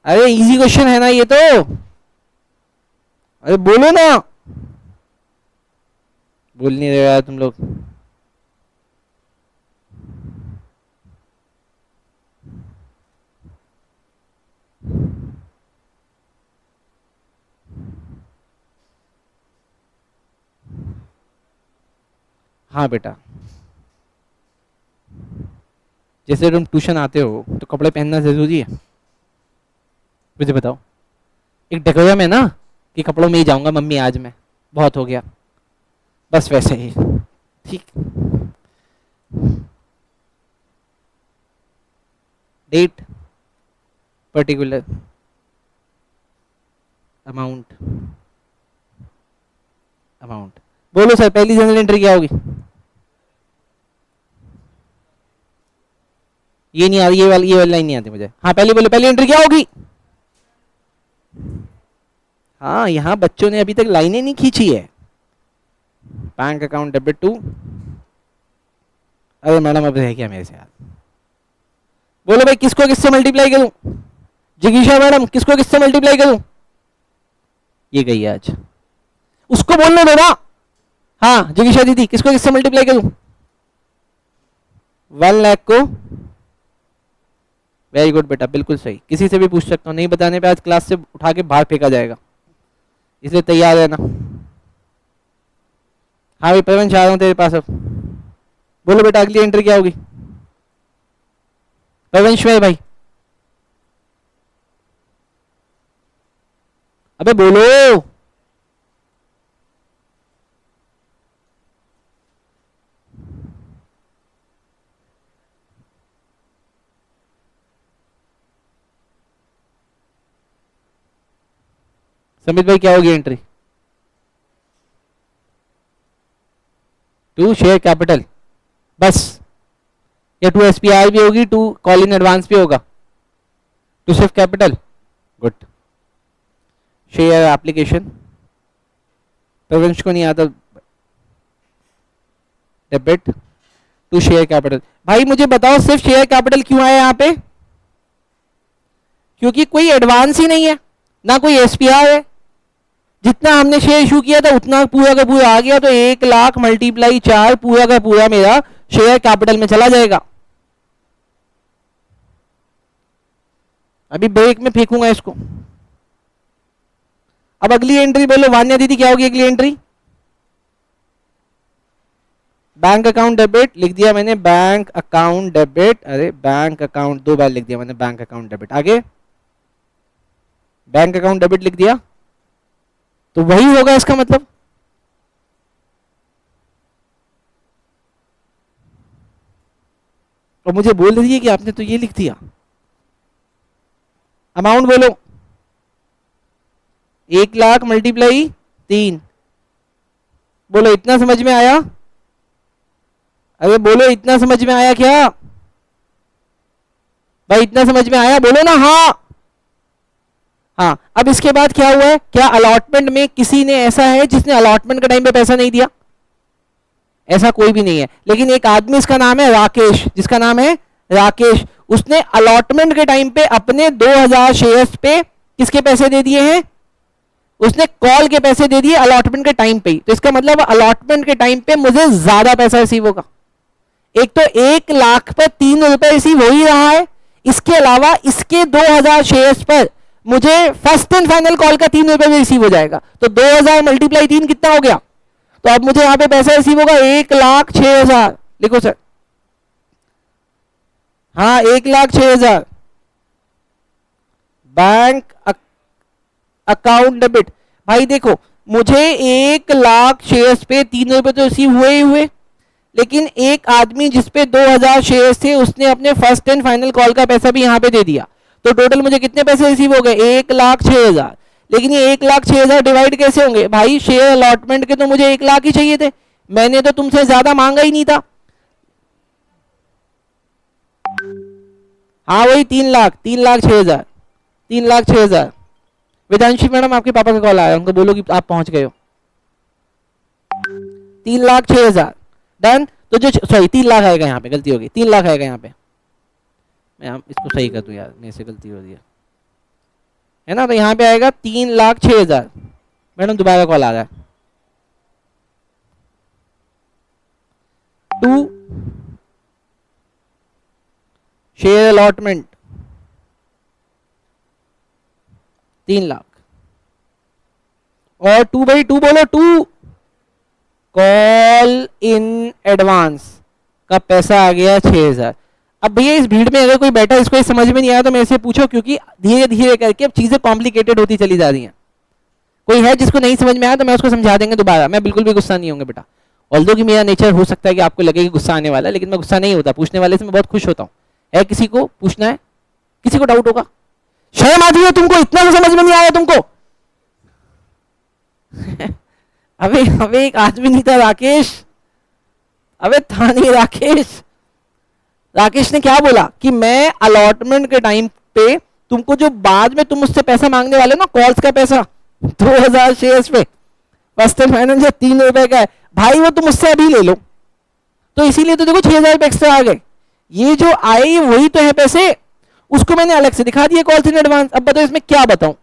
Speaker 1: अरे इजी क्वेश्चन है ना ये तो, अरे बोलो ना, बोल नहीं रहे यार तुम लोग। हाँ बेटा, जैसे तुम ट्यूशन आते हो तो कपड़े पहनना जरूरी है, मुझे बताओ। एक डेकोरम है ना कि कपड़ों में ही जाऊंगा मम्मी आज मैं, बहुत हो गया, बस वैसे ही, ठीक। Date, particular, amount, amount. बोलो सर, पहली जनरल एंट्री क्या होगी? ये नहीं आ रही, ये वाली लाइन नहीं आती मुझे। हाँ पहले बोलो, पहली एंट्री क्या होगी? हाँ, यहां बच्चों ने अभी तक लाइनें नहीं खींची है। बैंक अकाउंट डेबिट टू, अरे मैडम अब रह गया मेरे से यार। बोलो भाई, किसको किससे मल्टीप्लाई करूं? जिगीशा मैडम किसको किससे मल्टीप्लाई करूं? ये गई आज, उसको बोलने दो ना। हाँ जिगीशा दीदी किसको किससे मल्टीप्लाई करूं? 1 लाख को, वेरी गुड बेटा, बिल्कुल सही, किसी से भी पूछ सकता हूँ, नहीं बताने पे आज क्लास से उठा के बाहर फेंका जाएगा, इसलिए तैयार है ना। हाँ भाई प्रवीण चाह रहा हूँ तेरे पास अब, बोलो बेटा अगली एंट्री क्या होगी? प्रवीण भाई अबे बोलो। समित भाई क्या होगी एंट्री? टू शेयर कैपिटल बस, या टू एसपीआई भी होगी, टू कॉल इन एडवांस भी होगा, to shift capital, good. Share application, प्रवेश को नहीं आता, डेबिट टू शेयर कैपिटल। भाई मुझे बताओ सिर्फ शेयर कैपिटल क्यों आया यहाँ पे? क्योंकि कोई एडवांस ही नहीं है ना कोई एसपीआई है, जितना हमने शेयर इशू किया था उतना पूरा का पूरा आ गया, तो 1 लाख मल्टीप्लाई 4 पूरा का पूरा मेरा शेयर कैपिटल में चला जाएगा। अभी ब्रेक में फेंकूंगा इसको। अब अगली एंट्री बोलो वान्या दीदी क्या होगी अगली एंट्री? बैंक अकाउंट डेबिट लिख दिया मैंने, बैंक अकाउंट डेबिट, अरे बैंक अकाउंट 2 बार लिख दिया मैंने, बैंक अकाउंट डेबिट, आगे बैंक अकाउंट डेबिट लिख दिया, तो वही होगा इसका मतलब। और मुझे बोल दीजिए कि आपने तो ये लिख दिया। अमाउंट बोलो, 1 लाख मल्टीप्लाई 3, बोलो इतना समझ में आया? अरे बोलो इतना समझ में आया क्या भाई? इतना समझ में आया बोलो ना। हाँ हाँ, अब इसके बाद क्या हुआ है? क्या अलॉटमेंट में किसी ने ऐसा है जिसने अलॉटमेंट के टाइम पे पैसा नहीं दिया? ऐसा कोई भी नहीं है, लेकिन एक आदमी, इसका नाम है राकेश, जिसका नाम है राकेश, उसने अलॉटमेंट के टाइम पे अपने 2000 शेयर्स पे किसके पैसे दे दिए हैं? उसने कॉल के पैसे दे दिए अलॉटमेंट के टाइम पे ही। तो इसका मतलब अलॉटमेंट के टाइम पे मुझे ज्यादा पैसा रिसीव होगा। एक तो 1 लाख पर 3 रुपए रिसीव हो ही रहा है, इसके अलावा इसके 2000 शेयर्स पर मुझे फर्स्ट एंड फाइनल कॉल का 3 रुपए भी रिसीव हो जाएगा। तो 2000 मल्टीप्लाई 3 कितना हो गया? तो अब मुझे यहां पे पैसा रिसीव होगा 1,06,000, लिखो सर। हाँ 1,06,000 बैंक अकाउंट डेबिट। भाई देखो मुझे 1 लाख शेयर्स पे 3 रुपए तो रिसीव हुए ही हुए, लेकिन एक आदमी जिसपे 2000 शेयर्स थे उसने अपने फर्स्ट एंड फाइनल कॉल का पैसा भी यहां पे दे दिया, तो टोटल मुझे कितने पैसे रिसीव हो गए? 1,06,000। लेकिन ये 1,06,000 डिवाइड कैसे होंगे भाई? शेयर अलॉटमेंट के तो मुझे 1 लाख ही चाहिए थे, मैंने तो तुमसे ज्यादा मांगा ही नहीं था। हाँ वही 3,06,000, 3,06,000। वेदांशी मैडम आपके पापा का कॉल आया, उनको बोलो कि आप पहुंच गए हो। 3,06,000 डन। तो जो सॉरी 3 लाख आएगा यहाँ पे, गलती हो गई, 3 लाख आएगा यहाँ पे। मैं इसको सही कर दूं यार, मेरे से गलती हो रही है ना। तो यहाँ पे आएगा 3,06,000। मैडम दोबारा कॉल आ रहा है। 2 शेयर अलॉटमेंट 3 लाख, और 2/2 बोलो, 2 कॉल इन एडवांस का पैसा आ गया 6,000। अब भैया इस भीड़ में अगर कोई बैठा इसको समझ में नहीं आया तो मेरे से पूछो, क्योंकि धीरे धीरे करके अब चीजें कॉम्प्लिकेटेड होती चली जा रही हैं। कोई है जिसको नहीं समझ में आया तो मैं उसको समझा देंगे दोबारा, मैं बिल्कुल भी गुस्सा नहीं होंगे बेटा। ऑल्दो कि मेरा नेचर हो सकता है कि आपको लगे कि गुस्सा आने वाला है, लेकिन मैं गुस्सा नहीं होता, पूछने वाले से मैं बहुत खुश होता हूँ। है किसी को पूछना है? किसी को डाउट होगा? शर्म आती है तुमको? इतना तो समझ में नहीं आया तुमको? अबे अबे एक आदमी नहीं था राकेश, अबे था नहीं राकेश। राकेश ने क्या बोला कि मैं अलॉटमेंट के टाइम पे तुमको जो बाद में तुम मुझसे पैसा मांगने वाले ना, कॉल्स का पैसा 2000 शेयर्स पे फर्स्ट एंड फाइनल जो 3 रुपए का है, भाई वो तुम मुझसे अभी ले लो। तो इसीलिए तो देखो 6,000 रुपए एक्स्ट्रा आ गए। ये जो आए वही तो है पैसे, उसको मैंने अलग से दिखा दिया कॉल्स इन एडवांस। अब बताओ इसमें क्या बताऊं?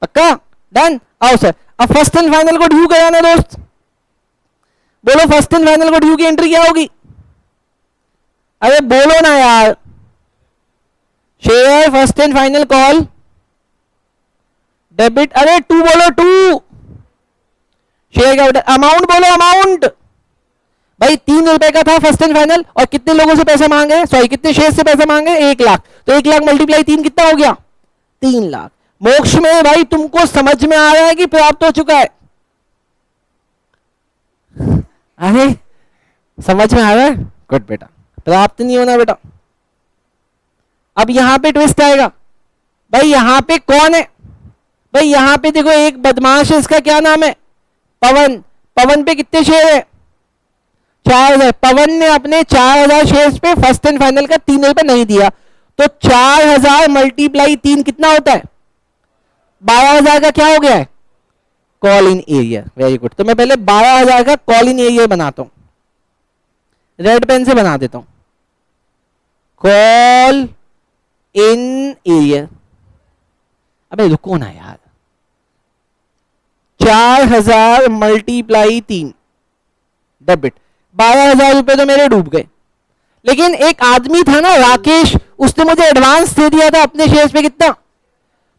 Speaker 1: पक्का? डन? आओ सर, अब फर्स्ट एंड फाइनल को ड्यू कराना दोस्त। बोलो फर्स्ट एंड फाइनल को ड्यू की एंट्री क्या होगी? अरे बोलो ना यार। Share first and final call debit, अरे टू बोलो, टू शेयर का अमाउंट बोलो, अमाउंट। भाई 3 रुपए का था फर्स्ट एंड फाइनल, और कितने लोगों से पैसा मांगे, सॉरी कितने शेयर से पैसा मांगे? 1 लाख। तो 1 लाख मल्टीप्लाई 3 कितना हो गया? 3 लाख। मोक्ष में भाई तुमको समझ में आ रहा है कि प्राप्त हो चुका है? अरे समझ में आ रहा है? गुड बेटा, प्राप्त नहीं होना बेटा। अब यहां पे ट्विस्ट आएगा। भाई यहां पे कौन है? भाई यहां पे देखो एक बदमाश है, इसका क्या नाम है? पवन। पवन पे कितने शेयर है? 4000। पवन ने अपने 4000 शेयर्स पे फर्स्ट एंड फाइनल का 3 रुपए नहीं दिया, तो 4000 मल्टीप्लाई 3 कितना होता है? 12000 का क्या हो गया है? Call in area. Very good. तो मैं पहले 12000 का कॉल इन एरिया बनाता हूं, रेड पेन से बना देता हूं। Call in area. अबे रुको ना यार, 4000 मल्टीप्लाई 3 डेबिट। 12000 रुपए तो मेरे डूब गए। लेकिन एक आदमी था ना राकेश, उसने मुझे एडवांस दे दिया था अपने शेयर्स पे कितना,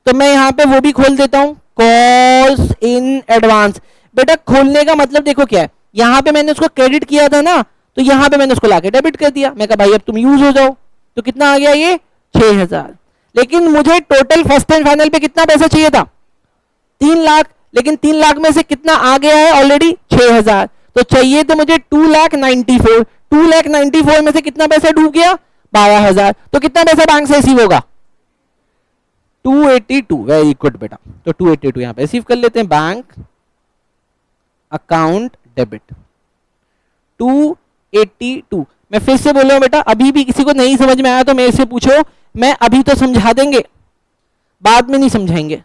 Speaker 1: तो मैं यहां पे वो भी खोल देता हूं, कॉल्स इन एडवांस। बेटा खोलने का मतलब देखो क्या है, यहां पे मैंने उसको क्रेडिट किया था ना, तो यहां पे मैंने उसको लाके डेबिट कर दिया। मैं कहा भाई अब तुम यूज हो जाओ। तो कितना आ गया ये? 6000। लेकिन मुझे टोटल फर्स्ट एंड फाइनल पे कितना पैसा चाहिए था? 3 लाख। लेकिन 3 लाख में से कितना आ गया है ऑलरेडी? 6000। तो चाहिए तो मुझे 2,94,000। 2,94,000 में से कितना पैसा डूब गया? 12000। तो कितना पैसा बैंक से रिसीव होगा? 282। वेरी गुड बेटा। तो 282 यहां पे रिसीव कर लेते हैं, बैंक अकाउंट डेबिट 282। मैं फिर से बोल रहा हूं बेटा, अभी भी किसी को नहीं समझ में आया तो मेरे से पूछो, मैं अभी तो समझा देंगे, बाद में नहीं समझाएंगे।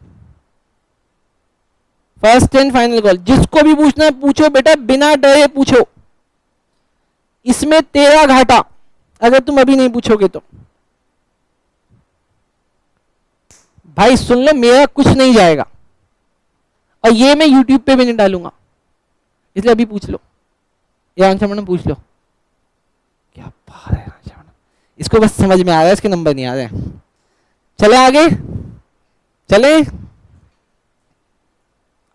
Speaker 1: फर्स्ट एंड फाइनल कॉल, जिसको भी पूछना है पूछो बेटा, बिना डरे पूछो। इसमें तेरा घाटा अगर तुम अभी नहीं पूछोगे तो। भाई सुन लो, मेरा कुछ नहीं जाएगा, और ये मैं YouTube पे भी नहीं डालूंगा, इसलिए अभी पूछ लो। ये आंसर मैडम पूछ लो। क्या बात है आंसर मैडम, इसको बस समझ में आ रहा है, इसके नंबर नहीं आ रहे हैं। चले आगे, चले।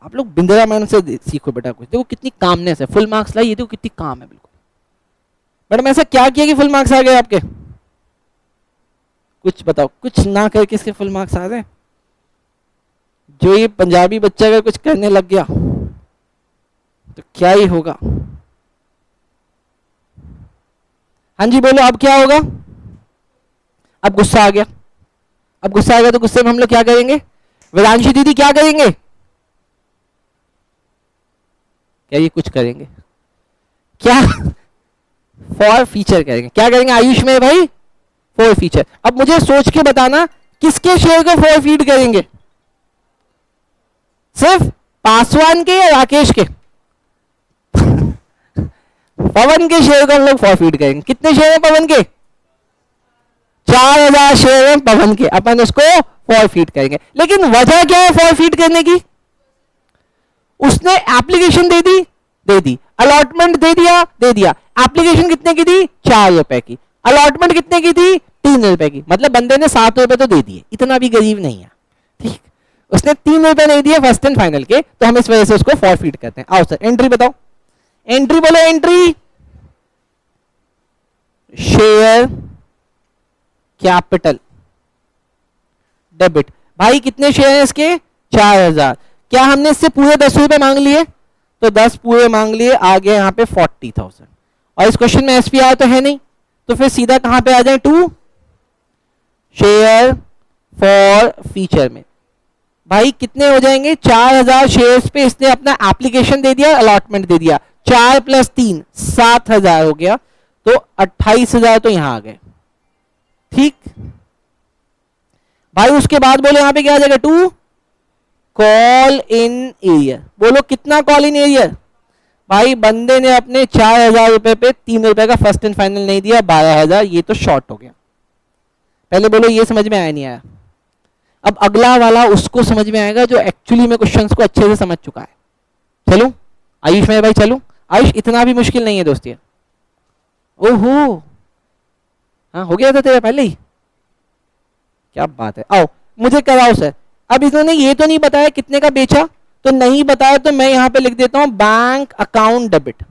Speaker 1: आप लोग बिंद्रा मैडम से सीखो बेटा कुछ। देखो कितनी कामनेस है, फुल मार्क्स लाई, ये देखो कितनी काम है बिल्कुल। मैडम ऐसा क्या किया कि फुल मार्क्स आ गए आपके? कुछ बताओ, कुछ ना करके इसके फुल मार्क्स आ गए। जो ये पंजाबी बच्चा अगर कुछ करने लग गया तो क्या ही होगा। हाँ जी बोलो, अब क्या होगा? अब गुस्सा आ गया। अब गुस्सा आ गया तो गुस्से में हम लोग क्या करेंगे? वेदांशी दीदी क्या करेंगे? क्या ये कुछ करेंगे क्या? फॉर फीचर करेंगे। क्या करेंगे आयुष में भाई? For feature. अब मुझे सोच के बताना, किसके शेयर को फॉर फीड करेंगे? सिर्फ पासवान के या राकेश के? पवन के शेयर को हम लोग फॉर फीड करेंगे। कितने शेयर है पवन के? 4000 शेयर है पवन के, अपन उसको फॉर फीड करेंगे। लेकिन वजह क्या है फॉर फीड करने की? उसने एप्लीकेशन दे दी, दे दी। अलॉटमेंट दे दिया, दे दिया। एप्लीकेशन कितने की थी? 4 रुपए की। अलॉटमेंट कितने की थी? 3 रुपए की। मतलब बंदे ने 7 रुपए तो दे दिए, इतना भी गरीब नहीं है, ठीक। उसने 3 रुपए नहीं दिए फर्स्ट एंड फाइनल के, तो हम इस वजह से उसको फॉरफीट करते हैं। आओ सर एंट्री बताओ, एंट्री बोलो, एंट्री। Share capital debit. भाई कितने शेयर हैं इसके? 4000। क्या हमने इससे पूरे 10 रुपए मांग लिए? तो 10 पूरे मांग लिए, आ गए यहाँ पे 40,000। और इस क्वेश्चन में एसपीआर तो है नहीं, तो फिर सीधा कहां पे आ जाए? टू शेयर फॉर फीचर में। भाई कितने हो जाएंगे? 4000 शेयर्स पे इसने अपना एप्लीकेशन दे दिया, अलॉटमेंट दे दिया। 4 + 3 7000 हो गया, तो 28,000 तो यहां आ गए, ठीक। भाई उसके बाद बोलो यहां पे क्या आ जाएगा? To call in arrear. बोलो कितना कॉल इन एरियर? भाई बंदे ने अपने 4000 रुपए पे 3 रुपए का फर्स्ट एंड फाइनल नहीं दिया, 12000। ये तो शॉर्ट हो गया। पहले बोलो ये समझ में आया नहीं आया। अब अगला वाला उसको समझ में आएगा जो एक्चुअली में क्वेश्चंस को अच्छे से समझ चुका है। चलूं आयुष मेरे भाई, चलूं आयुष, इतना भी मुश्किल नहीं है दोस्त ये। ओहो, हाँ हो गया था तेरा पहले ही, क्या बात है। आओ मुझे कराओ सर। अब इन्होंने ये तो नहीं बताया कितने का बेचा, तो नहीं बताया तो मैं यहां पे लिख देता हूं बैंक अकाउंट डेबिट।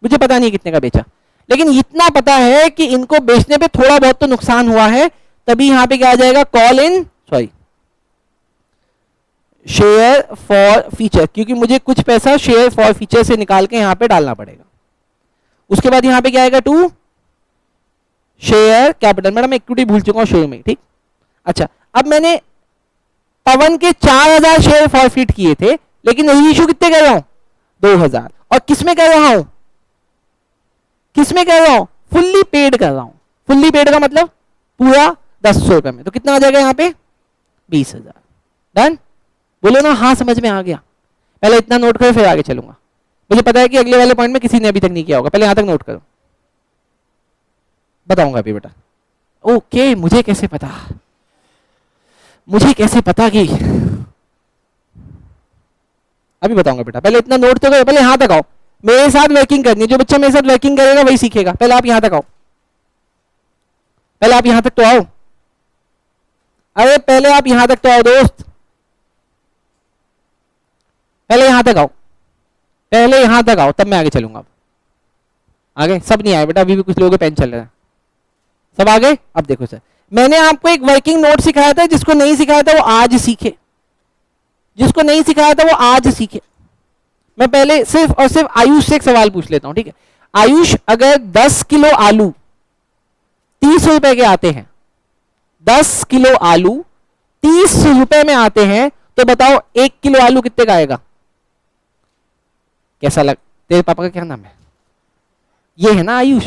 Speaker 1: मुझे पता नहीं कितने का बेचा, लेकिन इतना पता है कि इनको बेचने पे थोड़ा बहुत तो नुकसान हुआ है, तभी यहां पे क्या आ जाएगा, call in sorry share for feature, क्योंकि मुझे कुछ पैसा शेयर फॉर फीचर से निकाल के यहां पे डालना पड़ेगा। उसके बाद यहां पे क्या आएगा, to share capital. Madam equity भूल चुका हूं शुरू में, ठीक। अच्छा, अब मैंने पवन के 4000 शेयर फॉरफिट किए थे, लेकिन इशू कितने कर रहा हूं, 2000। और किसमें कर रहा हूं, किसमें कर रहा हूं, फुल्ली पेड कर रहा हूं। फुल्ली पेड का मतलब पूरा 1000 रुपए में, तो कितना आ जाएगा यहां पे, 20000। डन, बोलो ना हाँ समझ में आ गया। पहले इतना नोट करो फिर आगे चलूंगा। मुझे पता है कि अगले वाले पॉइंट में किसी ने अभी तक नहीं किया होगा, पहले यहां तक नोट करो, बताऊंगा अभी बेटा। ओके, मुझे कैसे पता, मुझे कैसे पता कि अभी बताऊंगा बेटा, पहले इतना नोट तो करो, पहले यहां तक आओ। मेरे साथ वर्किंग करनी है, जो बच्चा मेरे साथ वर्किंग करेगा वही सीखेगा। पहले आप यहां तक आओ, पहले आप यहां तक तो आओ, अरे पहले आप यहां तक तो आओ दोस्त, पहले यहां तक आओ, पहले यहां तक आओ, तब मैं आगे चलूंगा। आगे सब नहीं आए बेटा, अभी भी कुछ लोगों के पेन चल रहे हैं, सब आगे। अब देखो सर, मैंने आपको एक वर्किंग नोट सिखाया था, जिसको नहीं सिखाया था वो आज सीखे, जिसको नहीं सिखाया था वो आज सीखे। मैं पहले सिर्फ और सिर्फ आयुष से एक सवाल पूछ लेता हूं, ठीक है। आयुष, अगर 10 किलो आलू 30 रुपए के आते हैं, 10 किलो आलू 30 रुपए में आते हैं, तो बताओ 1 किलो आलू कितने का आएगा। कैसा लग, तेरे पापा का क्या नाम है, ये है ना आयुष,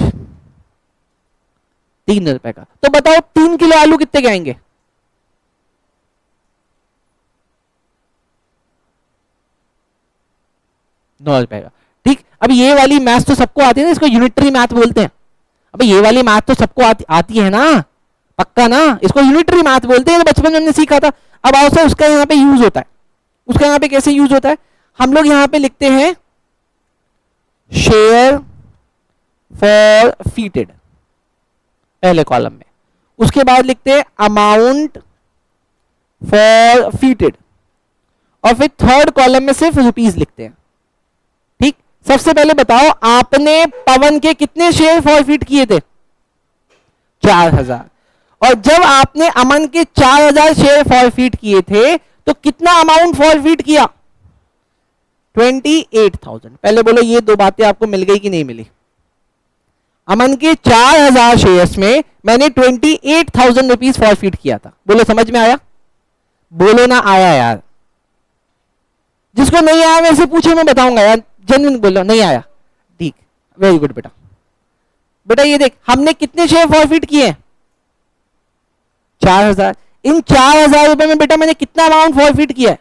Speaker 1: 3 रुपए का। तो बताओ 3 किलो आलू कितने के आएंगे, 9 रुपए का, ठीक। अब ये वाली मैथ तो सबको आती है ना, इसको यूनिटरी मैथ बोलते हैं। अब ये वाली मैथ तो सबको आती है ना, पक्का ना, इसको यूनिटरी मैथ बोलते हैं, तो बचपन में हमने सीखा था। अब आओ सर, उसका यहाँ पे यूज होता है, उसका यहाँ पे कैसे यूज होता है, हम लोग यहाँ पे लिखते हैं शेयर फॉर फीटेड पहले कॉलम में, उसके बाद लिखते हैं अमाउंट फॉर फीटेड, और फिर थर्ड कॉलम में सिर्फ रुपीस लिखते हैं, ठीक। सबसे पहले बताओ, आपने पवन के कितने शेयर फॉरफिट किए थे, 4000। और जब आपने अमन के 4000 शेयर फॉरफिट किए थे, तो कितना अमाउंट फॉरफिट किया, 28,000। पहले बोलो ये दो बातें आपको मिल गई कि नहीं मिली। अमन के 4000 शेयर्स में मैंने 28,000 रुपीज फॉरफिट किया था। बोलो समझ में आया, बोलो ना आया यार। जिसको नहीं आया वैसे पूछे, मैं बताऊंगा यार, जेन्युइन बोलो नहीं आया, ठीक, वेरी गुड बेटा। बेटा ये देख, हमने कितने शेयर फॉरफिट किए, 4000। इन 4000 रुपए में बेटा मैंने कितना अमाउंट फॉरफिट किया है,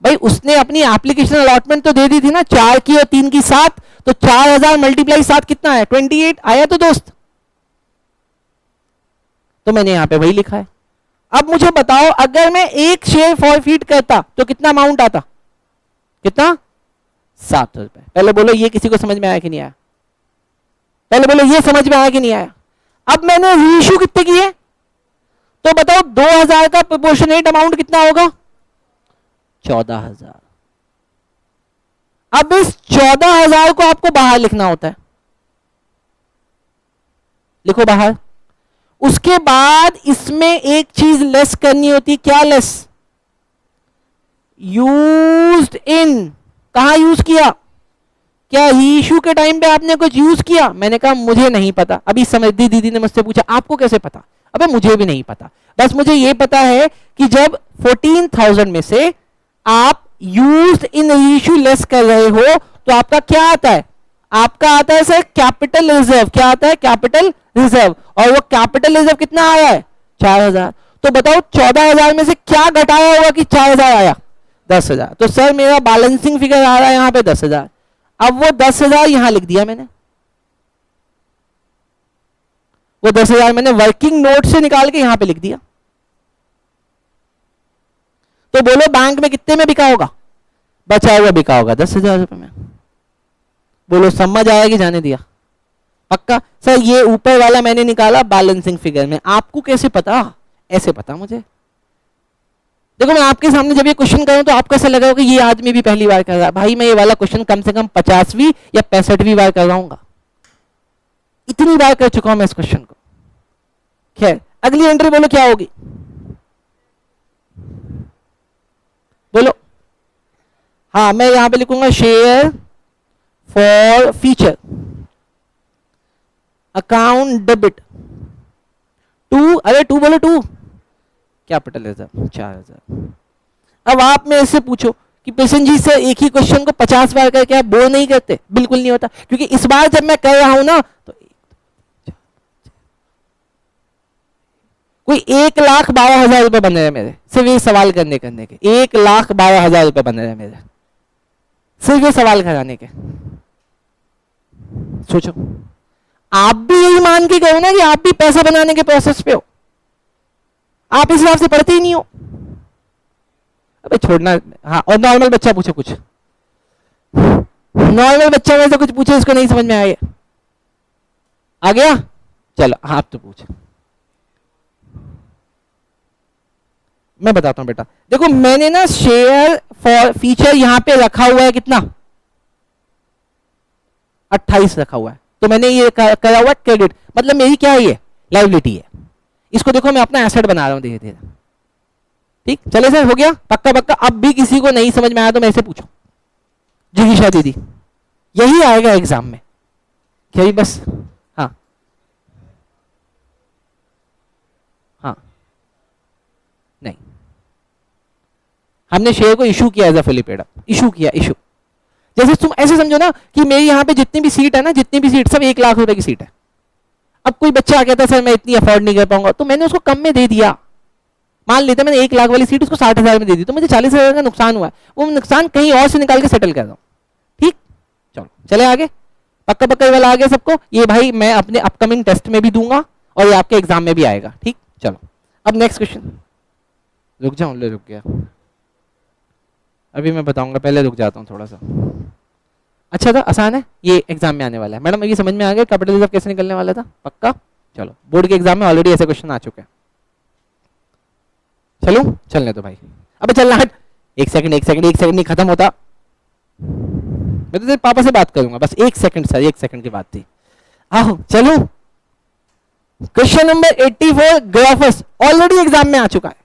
Speaker 1: भाई उसने अपनी एप्लीकेशन अलॉटमेंट तो दे दी थी ना, 4 की और 3 की 7, तो 4000 मल्टीप्लाई 7 कितना है, 28 आया तो दोस्त, तो मैंने यहां पे वही लिखा है। अब मुझे बताओ, अगर मैं एक शेयर फॉरफिट करता तो कितना अमाउंट आता, कितना, 7 रुपए। पहले बोलो ये किसी को समझ में आया कि नहीं आया, पहले बोलो ये समझ में आया कि नहीं आया। अब मैंने रीइश्यू कितने किए, तो बताओ 2000 का प्रोपोर्शनेट अमाउंट कितना होगा, 14,000। अब इस 14,000 को आपको बाहर लिखना होता है, लिखो बाहर। उसके बाद इसमें एक चीज लेस करनी होती, क्या लेस, यूज्ड इन। कहां यूज किया, क्या इशू के टाइम पे आपने कुछ यूज किया, मैंने कहा मुझे नहीं पता। अभी समझती दीदी ने मुझसे पूछा आपको कैसे पता, अबे मुझे भी नहीं पता, बस मुझे यह पता है कि जब 14,000 में से आप यूज्ड इन इशू लेस कर रहे हो, तो आपका क्या आता है, आपका आता है सर कैपिटल रिजर्व। क्या आता है, कैपिटल रिजर्व। और वो कैपिटल रिजर्व कितना आया है, 4000। तो बताओ 14,000 में से क्या घटाया होगा कि 4000 आया, 10,000। तो सर मेरा बैलेंसिंग फिगर आ रहा है यहां पे 10,000। अब वो 10,000 यहां लिख दिया मैंने, वो 10,000 मैंने वर्किंग नोट से निकाल के यहां पे लिख दिया। तो बोलो बैंक में कितने में बिका होगा? बचा हुआ बिका होगा 10,000 रुपए में। बोलो समझ आया कि जाने दिया? पक्का? सर ये ऊपर वाला मैंने निकाला बैलेंसिंग फिगर में, आपको कैसे पता? ऐसे पता मुझे। देखो मैं आपके सामने जब ये क्वेश्चन करूं तो आपको ऐसा लगा कि ये आदमी भी पहली बार कर रहा है। भाई मैं ये वाला क्वेश्चन कम से कम 50वीं या 65वीं बार कर रहा हूं, इतनी बार कर चुका हूं मैं इस क्वेश्चन को। खैर अगली एंट्री बोलो क्या होगी? बोलो। हाँ मैं यहां पे लिखूंगा share for feature account debit 2, अरे 2 बोलो 2 कैपिटल रिजर्व 4,000। अब आप में इससे पूछो कि पेशन जी से एक ही क्वेश्चन को 50 बार करके आप बोर नहीं करते? बिल्कुल नहीं होता, क्योंकि इस बार जब मैं कर रहा हूं ना तो कोई 1,12,000 रुपए बन रहे हैं मेरे सिर्फ ये सवाल करने के। 1,12,000 रुपए बन रहे हैं मेरे सिर्फ ये सवाल कराने के। सोचो, आप भी यही मान के कहो ना कि आप भी पैसा बनाने के प्रोसेस पे हो। आप इस हिसाब से पढ़ते ही नहीं हो। अबे छोड़ना। हाँ और नॉर्मल बच्चा पूछे कुछ, नॉर्मल बच्चा में से कुछ पूछे, इसको नहीं समझ में आया? आ गया? चलो हाँ आप तो पूछ। मैं बताता हूं बेटा, देखो मैंने ना शेयर फॉर फीचर यहां पे रखा हुआ है कितना? 28 रखा हुआ है। तो मैंने ये करा हुआ क्रेडिट, मतलब मेरी क्या है? ये लायबिलिटी है। इसको देखो मैं अपना एसेट बना रहा हूं धीरे धीरे। ठीक चले सर, हो गया? पक्का पक्का। अब भी किसी को नहीं समझ में आया तो मैं ऐसे पूछो जिगीशा दीदी, यही आएगा एग्जाम में क्या? बस हाँ हाँ नहीं, हमने शेयर को इशू किया as a fully paid up. Issue किया, इशू जैसे तुम ऐसे समझो ना कि मेरी यहां पे जितनी भी सीट है ना, जितनी भी सीट सब 1 लाख रुपए की सीट है। अब कोई बच्चा आ गया था सर मैं इतनी अफोर्ड नहीं कर पाऊंगा, तो मैंने उसको कम में दे दिया। मान लेते मैंने 1 लाख वाली सीट उसको 60,000 में दे दी, तो मुझे 40,000 का नुकसान हुआ। वो नुकसान कहीं और से निकाल के सेटल कर रहा हूं। ठीक चलो चले आगे। पक्का पक्का वाला आ गया सबको? ये भाई मैं अपने अपकमिंग टेस्ट में भी दूंगा और ये आपके एग्जाम में भी आएगा। ठीक चलो अब नेक्स्ट क्वेश्चन। रुक जाओ, रुक गया, अभी मैं बताऊंगा, पहले रुक जाता हूं थोड़ा सा। अच्छा था, आसान है, ये एग्जाम में आने वाला है। मैडम ये समझ में आ गया कैपिटल रिजर्व कैसे निकलने वाला था? पक्का? चलो बोर्ड के एग्जाम में ऑलरेडी ऐसे क्वेश्चन आ चुके हैं। चलो चलने तो भाई, अबे चलना हट। एक सेकंड नहीं खत्म होता। मैं तो तेरे पापा से बात करूंगा, बस 1 सेकंड सर, 1 सेकंड की बात थी। आओ चलो, क्वेश्चन नंबर 84 ग्राफस ऑलरेडी एग्जाम में आ चुका है,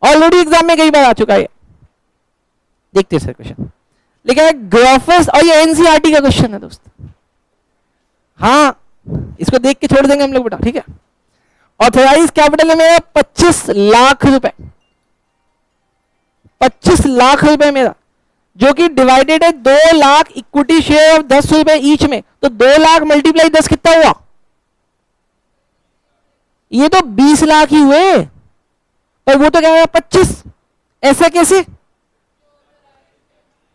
Speaker 1: ऑलरेडी एग्जाम में कई बार आ चुका है। देखते हैं सर क्वेश्चन लिखा है ग्राफस, और ये एनसीईआरटी का क्वेश्चन है दोस्त। हाँ इसको देख के छोड़ देंगे हम लोग बेटा, ठीक है। ऑथराइज कैपिटल है मेरा 25 लाख रुपए, 25 लाख रुपए मेरा, जो कि डिवाइडेड है 2 लाख इक्विटी शेयर ऑफ 10 रुपए ईच में। तो 2 लाख मल्टीप्लाई 10 कितना हुआ? ये तो 20 लाख ही हुए, पर वो तो क्या है 25। ऐसा कैसे?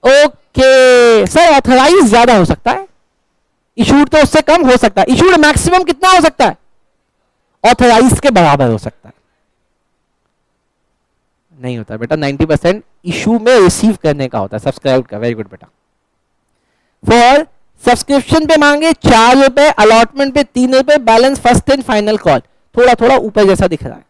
Speaker 1: ओके सर, ऑथराइज ज्यादा हो सकता है, इशूड तो उससे कम हो सकता है। इशूड मैक्सिमम कितना हो सकता है? ऑथराइज के बराबर हो सकता है। नहीं होता बेटा, 90% इशू में रिसीव करने का होता है, सब्सक्राइब का। वेरी गुड बेटा। फॉर सब्सक्रिप्शन पे मांगे 4 रुपए, अलॉटमेंट पे 3 रुपए, balance first and final call. थोड़ा थोड़ा ऊपर जैसा दिख रहा है।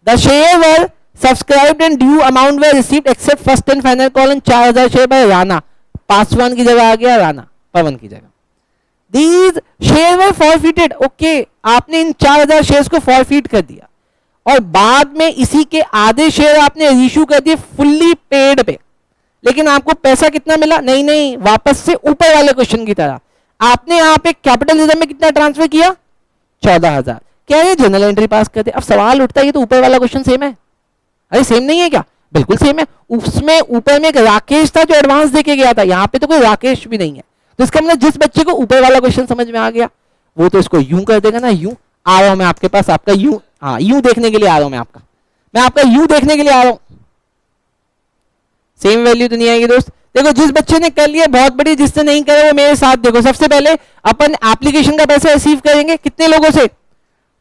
Speaker 1: The share were subscribed and due amount were received except first and final call and 4,000 share by Rana. Paswan की जगह आ गया राणा, पवन की जगह। These share were forfeited. Okay, आपने इन 4,000 शेयर्स को फॉरफिट कर दिया और बाद में इसी के आधे शेयर आपने इशू कर दिए फुल्ली पेड पे। लेकिन आपको पैसा कितना मिला? नहीं, वापस से ऊपर वाले क्वेश्चन की तरह आपने यहां पे कैपिटल रिजर्व में कितना ट्रांसफर किया? 14,000। क्या ये जनरल एंट्री पास कर दे? अब सवाल उठता है ये तो ऊपर वाला क्वेश्चन सेम है। अरे सेम नहीं है क्या? बिल्कुल सेम है। उसमें ऊपर में एक राकेश था जो एडवांस देके गया था, यहाँ पे तो कोई राकेश भी नहीं है। तो इसका मतलब जिस बच्चे को ऊपर वाला क्वेश्चन समझ में आ गया वो तो इसको यूं कर देगा ना, यूं आ रहा हूं मैं आपके पास, आपका यूं, हाँ यूं देखने के लिए आ रहा हूं मैं आपका यूं देखने के लिए आ रहा हूं। सेम वैल्यू तो नहीं आएगी दोस्त। देखो जिस बच्चे ने कर लिया बहुत बढ़िया, जिसने नहीं करा वो मेरे साथ देखो। सबसे पहले अपन एप्लीकेशन का पैसा रिसीव करेंगे कितने लोगों से,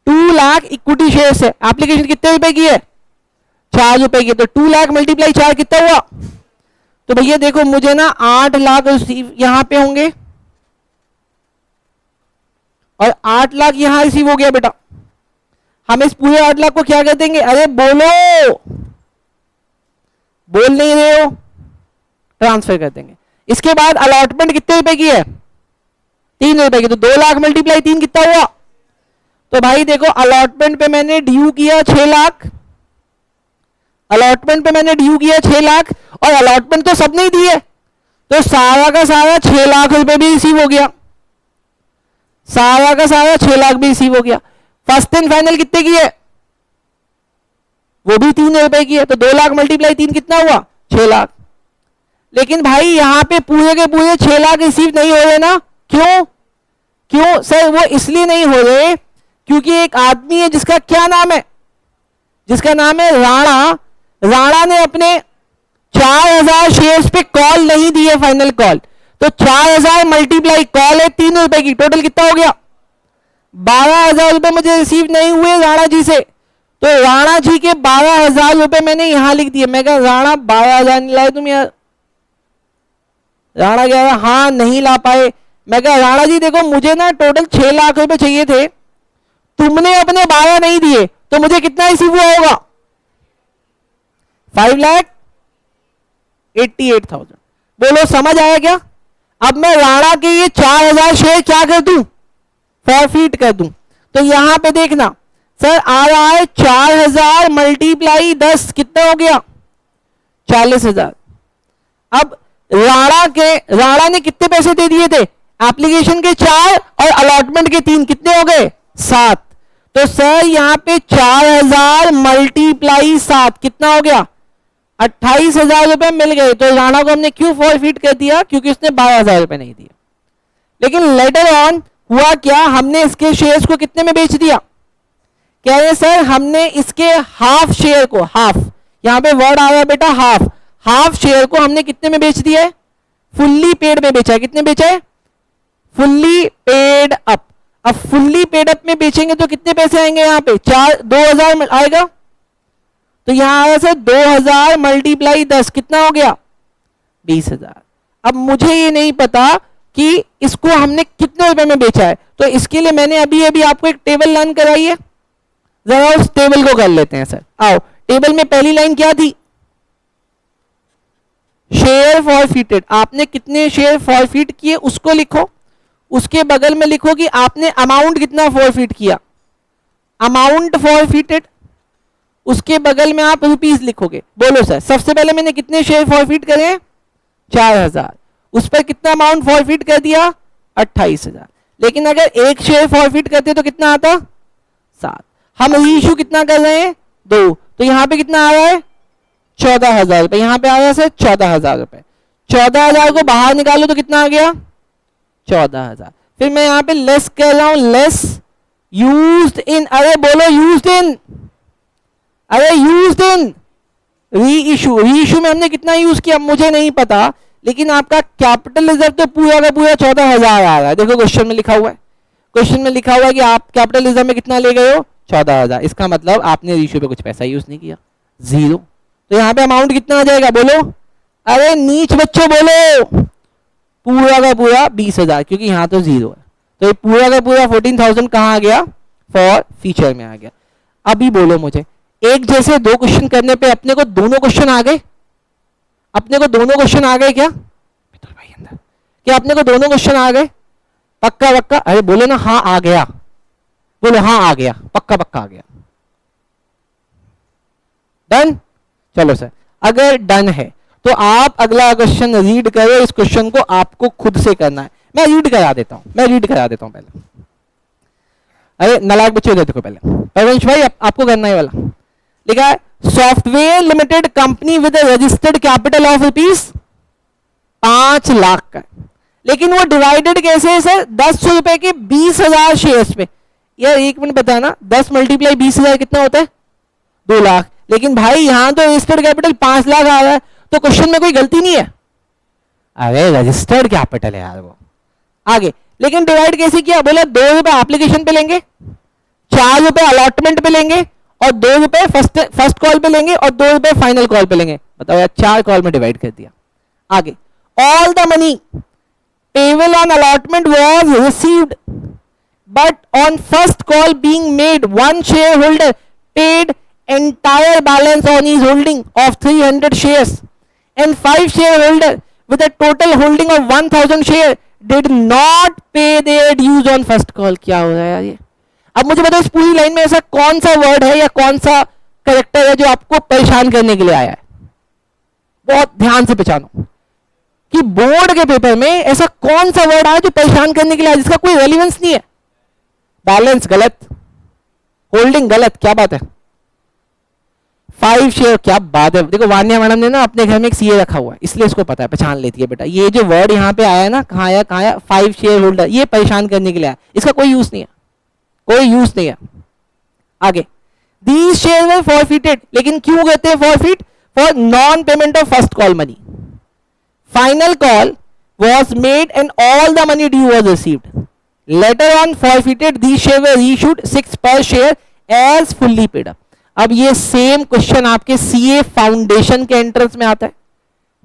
Speaker 1: 2 लाख इक्विटी शेयर से। एप्लीकेशन कितने रुपए की है, 4 रुपए की। तो 2 लाख मल्टीप्लाई 4 कितना हुआ, तो भैया देखो मुझे ना 8 लाख रिसीव यहां पे होंगे और 8 लाख यहां रिसीव हो गया बेटा। हम इस पूरे 8 लाख को क्या कर देंगे, अरे बोलो, बोल नहीं रहे हो, ट्रांसफर कर देंगे। इसके बाद अलॉटमेंट कितने रुपए की है, 3 रुपए की। तो 2 लाख मल्टीप्लाई 3 कितना हुआ, तो भाई देखो अलॉटमेंट पे मैंने ड्यू किया 6 लाख, अलॉटमेंट पे मैंने ड्यू किया 6 लाख, और अलॉटमेंट तो सबने ही दी है, तो सारा का सारा 6 लाख रुपए भी रिसीव हो गया, सारा का सारा 6 लाख भी रिसीव हो गया। फर्स्ट एंड फाइनल कितने की है, वो भी 3 रुपए की है। तो 2 लाख मल्टीप्लाई 3 कितना हुआ, 6 लाख। लेकिन भाई यहां पे पूरे के पूरे 6 लाख रिसीव नहीं हो रहे ना, क्यों, क्यों सर, वो इसलिए नहीं हो रहे क्योंकि एक आदमी है जिसका क्या नाम है, जिसका नाम है राणा। राणा ने अपने 4000 शेयर्स पे कॉल नहीं दी है, फाइनल कॉल। तो 4000 मल्टीप्लाई कॉल है 3 रुपए की, टोटल कितना हो गया, 12,000 रुपए मुझे रिसीव नहीं हुए राणा जी से। तो राणा जी के 12,000 रुपए मैंने यहां लिख दिए। मैं कहा राणा 12,000 नहीं लाए तुम यार, राणा कह रहा हाँ नहीं ला पाए। मैं कहा राणा जी देखो मुझे ना टोटल 6 लाख रुपए चाहिए थे, तुमने अपने 12 नहीं दिए, तो मुझे कितना रिसीव हुआ होगा, 5,88,000। बोलो समझ आया क्या। अब मैं राणा के ये 4,000 शेयर क्या कर दूं, फॉरफीट कर दूं। तो यहां पे देखना सर आ रहा है 4,000 मल्टीप्लाई 10 कितना हो गया, 40,000। अब राणा ने कितने पैसे दे दिए थे, एप्लीकेशन के 4 और अलॉटमेंट के 3, कितने हो गए 7। तो सर यहां पे 4,000 मल्टीप्लाई 7 कितना हो गया, 28,000 रुपए मिल गए। तो राणा को हमने क्यों फॉरफीट कर दिया, क्योंकि उसने 12,000 रुपए नहीं दिए। लेकिन लेटर ऑन हुआ क्या, हमने इसके शेयर्स को कितने में बेच दिया, कह रहे सर हमने इसके हाफ शेयर को, हाफ यहां पे वर्ड आ रहा बेटा हाफ, हाफ शेयर को हमने कितने में बेच दिया है, फुल्ली पेड में बेचा है। कितने बेचा है, फुल्ली पेड अप। अब फुल्ली पेड अप में बेचेंगे तो कितने पैसे आएंगे, यहां पे 2,000 आएगा। तो यहां आया सर 2,000 मल्टीप्लाई 10 कितना हो गया, 20,000। अब मुझे ये नहीं पता कि इसको हमने कितने रुपए में बेचा है, तो इसके लिए मैंने अभी अभी आपको एक टेबल लर्न कराई है, जरा उस टेबल को कर लेते हैं सर। आओ, टेबल में पहली लाइन क्या थी, शेयर फॉरफीटेड, आपने कितने शेयर फॉरफीट किए उसको लिखो। उसके बगल में लिखो कि आपने अमाउंट कितना फॉरफीट किया, अमाउंट फॉरफीटेड। उसके बगल में आप रुपीस लिखोगे। बोलो सर सबसे पहले मैंने कितने शेयर फॉरफीट करे, 4,000, उस पर कितना अमाउंट फॉरफीट कर दिया, 28,000। लेकिन अगर एक शेयर फॉरफीट करते तो कितना आता, 7। हम रीइश्यू कितना कर रहे हैं, 2, तो यहां पे कितना आ रहा है, 14,000 रुपए। यहां पे आ रहा है 14,000 रुपए। 14,000 को बाहर निकालो तो कितना आ गया, 14,000। फिर मैं यहां पे लेस कर रहा हूं, लेस यूज्ड इन, अरे बोलो यूज्ड इन, अरे यूज्ड इन रीइश्यू। रीइश्यू में हमने कितना यूज किया मुझे नहीं पता, लेकिन आपका कैपिटल रिजर्व तो पूरा का पूरा 14,000 आ रहा है। देखो क्वेश्चन में लिखा हुआ है, क्वेश्चन में लिखा हुआ है कि आप कैपिटल रिजर्व में कितना ले गए हो, 14,000। इसका मतलब आपने रीइश्यू पे कुछ पैसा यूज नहीं किया, 0। तो यहां पे अमाउंट कितना आ जाएगा, बोलो, अरे नीच बच्चों बोलो, पूरा का पूरा 20,000, क्योंकि यहां तो 0 है। तो ये पूरा का पूरा 14,000 कहां आ गया, फॉर फीचर में आ गया। अभी बोलो मुझे, एक जैसे 2 क्वेश्चन करने पे अपने को दोनों क्वेश्चन आ गए, अपने को दोनों क्वेश्चन आ गए क्या, भाई अंदर क्या अपने को दोनों क्वेश्चन आ गए, पक्का पक्का, अरे बोलो ना हाँ आ गया, बोलो हाँ आ गया, पक्का पक्का आ गया, डन। चलो सर अगर डन है तो आप अगला क्वेश्चन रीड करो। इस क्वेश्चन को आपको खुद से करना है, मैं रीड करा देता हूं, पहले। अरे नालायक बच्चे देखो पहले, परवंश भाई आपको करना है वाला। लिखा है software limited company with registered capital of ₹5 lakh का, लेकिन वो डिवाइडेड कैसे है सर, 10 रुपए के 20,000 शेयर्स पे। यार एक मिनट बताना, 10 मल्टीप्लाई 20,000 कितना होता है, 2 लाख। लेकिन भाई यहां तो रजिस्टर्ड कैपिटल 5 लाख आ रहा है, तो क्वेश्चन में कोई गलती नहीं है, अरे रजिस्टर्ड कैपिटल है यार वो। आगे, लेकिन डिवाइड कैसे किया? बोला 2 रुपए एप्लीकेशन पे लेंगे, 4 रुपए अलॉटमेंट पे लेंगे और 2 रुपए फर्स्ट कॉल पे लेंगे और 2 रुपए फाइनल कॉल पे लेंगे। बताओ यार, 4 कॉल में डिवाइड कर दिया। आगे, all the money payable on allotment was received but on first call being made one share holder paid entire balance on his holding of 300 shares and 5 shareholder with a total holding of 1000 share did not pay their dues on first call। क्या हो रहा है यार ये? अब मुझे बताओ इस पूरी लाइन में ऐसा कौन सा वर्ड है या कौन सा कैरेक्टर है जो आपको परेशान करने के लिए आया है? बहुत ध्यान से पहचानो कि बोर्ड के पेपर में ऐसा कौन सा वर्ड आया जो परेशान करने के लिए आया, जिसका कोई रेलिवेंस नहीं है। बैलेंस गलत, होल्डिंग गलत, क्या बात है? 5 शेयर, क्या बात है? देखो वान्या मैडम ने ना अपने घर में एक सीए रखा हुआ है, इसलिए इसको पता है, पहचान लेती है बेटा। ये जो वर्ड यहाँ पे आया ना, कहाँ आया, 5 शेयर होल्डर, ये परेशान करने के लिए आया, इसका कोई यूज नहीं है, कोई यूज नहीं है। आगे, दीज शेयर वर फॉरफिटेड, लेकिन क्यों कहते हैं forfeit? For non payment of first call money. Final call was made and all the money due was received. Later on forfeited these share were reissued 6 per share as fully paid up. अब ये same question आपके CA foundation के entrance में आता है,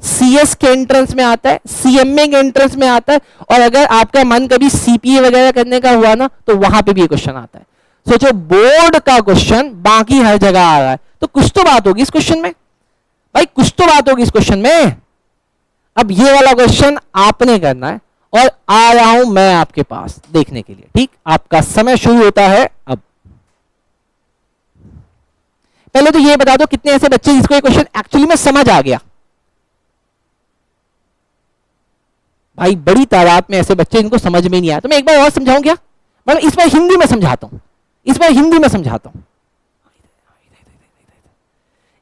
Speaker 1: CS के entrance में आता है, सीएमए के एंट्रेंस में आता है, और अगर आपका मन कभी सीपीए वगैरह करने का हुआ ना तो वहां पे भी ये क्वेश्चन आता है। सोचो, बोर्ड का क्वेश्चन बाकी हर जगह आ रहा है, तो कुछ तो बात होगी इस क्वेश्चन में भाई, कुछ तो बात होगी इस क्वेश्चन में। अब ये वाला क्वेश्चन आपने करना है और आ रहा हूं मैं आपके पास देखने के लिए। ठीक, आपका समय शुरू होता है अब। पहले तो ये बता दो कितने ऐसे बच्चे जिसको ये क्वेश्चन एक्चुअली में समझ आ गया? भाई बड़ी तादाद में ऐसे बच्चे जिनको समझ में नहीं आया। तो मैं एक बार और समझाऊं क्या? मतलब इस बार हिंदी में समझाता हूं, इस बार हिंदी में समझाता हूं,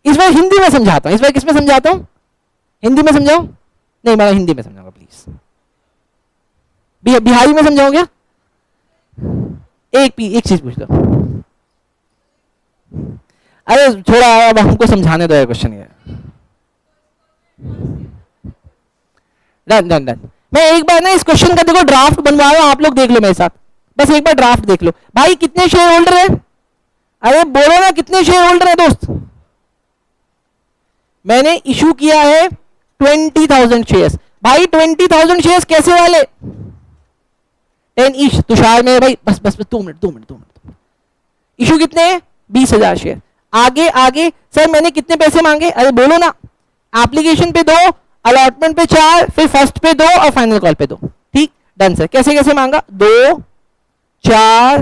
Speaker 1: इस बार हिंदी में समझाता हूं। इस बार किस में समझाता हूं? हिंदी में समझाऊं? नहीं, मैं हिंदी में समझाऊंगा प्लीज। बिहारी में समझाऊं क्या? एक चीज पूछ दो। अरे थोड़ा अब हमको समझाने दो ये क्वेश्चन। ये डन डन डन। मैं एक बार ना इस क्वेश्चन का देखो ड्राफ्ट बनवा रहा हूं, आप लोग देख लो मेरे साथ, बस एक बार ड्राफ्ट देख लो। भाई कितने शेयर होल्डर है? अरे बोलो ना कितने शेयर होल्डर है दोस्त? मैंने इशू किया है 20,000 शेयर्स। भाई 20,000 शेयर्स कैसे वाले? 10 ईच तुषार में भाई, बस बस 2 मिनट। इशू कितने हैं? 20,000 शेयर। आगे आगे सर मैंने कितने पैसे मांगे? अरे बोलो ना। एप्लीकेशन पे 2, अलॉटमेंट पे 4, फिर फर्स्ट पे 2 और फाइनल कॉल पे 2। ठीक, डन सर। कैसे कैसे मांगा? 2 4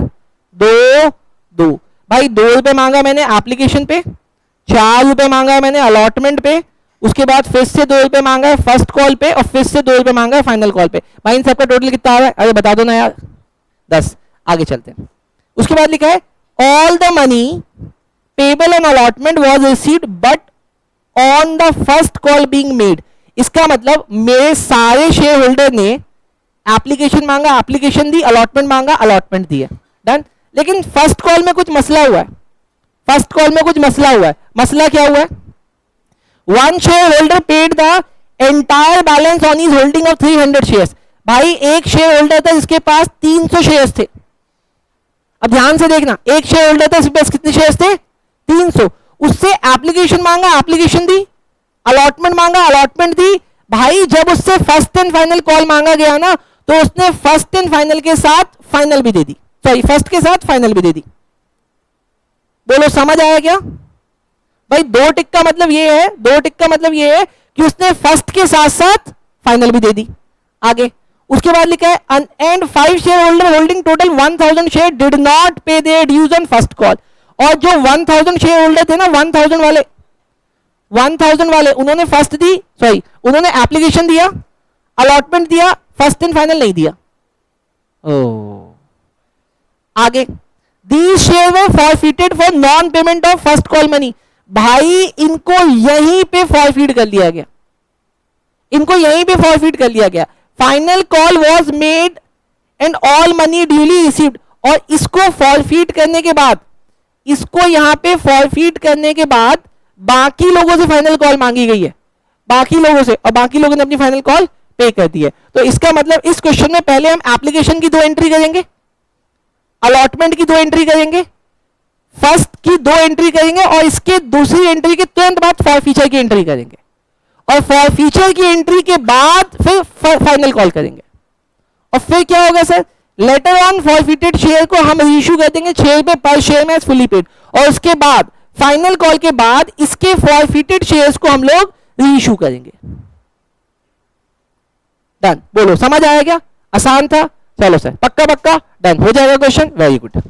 Speaker 1: 2 2। भाई 2 रुपए मांगा मैंने एप्लीकेशन पे, 4 रुपए मांगा मैंने अलॉटमेंट पे, उसके बाद फिर से 2 रुपए मांगा है फर्स्ट कॉल पे और फिर से 2 रुपए मांगा है फाइनल कॉल पे। भाई इन सबका टोटल कितना आ रहा है? अरे बता दो ना यार। 10। आगे चलते हैं। उसके बाद लिखा है all the money payable on allotment was received but on the first call being made. इसका मतलब मेरे सारे शेयर होल्डर ने एप्लीकेशन मांगा, एप्लीकेशन दी, अलॉटमेंट मांगा, अलॉटमेंट दिया, डन। लेकिन फर्स्ट कॉल में कुछ मसला हुआ है, फर्स्ट कॉल में कुछ मसला हुआ है। मसला क्या हुआ है? One share holder paid the entire balance on his holding of 300 shares. भाई एक शेयर होल्डर था जिसके पास 300 शेयर्स थे। अब ध्यान से देखना, एक शेयर होल्डर था जिसके पास कितने शेयर्स थे? 300। उससे एप्लीकेशन मांगा, एप्लीकेशन दी, अलॉटमेंट मांगा, अलॉटमेंट दी। भाई जब उससे फर्स्ट एंड फाइनल कॉल मांगा गया ना तो उसने फर्स्ट एंड फाइनल के साथ फाइनल भी दे दी, सॉरी फर्स्ट के साथ फाइनल भी दे दी। बोलो समझ आया क्या? भाई 2 टिक का मतलब ये है, 2 टिक का मतलब ये है कि उसने फर्स्ट के साथ साथ फाइनल भी दे दी। आगे उसके बाद लिखा है and 5 share holder holding total 1000 share did not pay their dues on first call. और जो 1000 शेयर होल्डर थे ना, 1000 वाले उन्होंने फर्स्ट दी, सॉरी उन्होंने एप्लीकेशन दिया, अलॉटमेंट दिया, फर्स्ट एंड फाइनल नहीं दिया। आगे these share were forfeited for non payment of first call money. भाई इनको यहीं पे फॉरफिट कर लिया गया, इनको यहीं पे फॉरफिट कर लिया गया। Final call was made and all money duly received. और इसको फॉरफिट करने के बाद, इसको यहां पे फॉरफिट करने के बाद बाकी लोगों से फाइनल कॉल मांगी गई है, बाकी लोगों से, और बाकी लोगों ने अपनी फाइनल कॉल पे कर दिए। तो इसका मतलब इस क्वेश्चन में पहले हम एप्लीकेशन की 2 एंट्री करेंगे, अलॉटमेंट की 2 एंट्री करेंगे, फर्स्ट की 2 एंट्री करेंगे और इसके दूसरी एंट्री के तुरंत बाद फॉर फीचर की एंट्री करेंगे और फॉर फीचर की एंट्री के बाद फिर फाइनल कॉल करेंगे। और फिर क्या होगा sir, letter on forfeited share को हम रीइश्यू कर देंगे 6 रुपए पर शेयर में फुली पेड, और उसके बाद फाइनल कॉल के बाद इसके फॉरफिटेड शेयर्स को हम लोग रीइश्यू करेंगे। डन, बोलो समझ आया क्या? आसान था? चलो सर, पक्का पक्का डन हो जाएगा क्वेश्चन, वेरी गुड।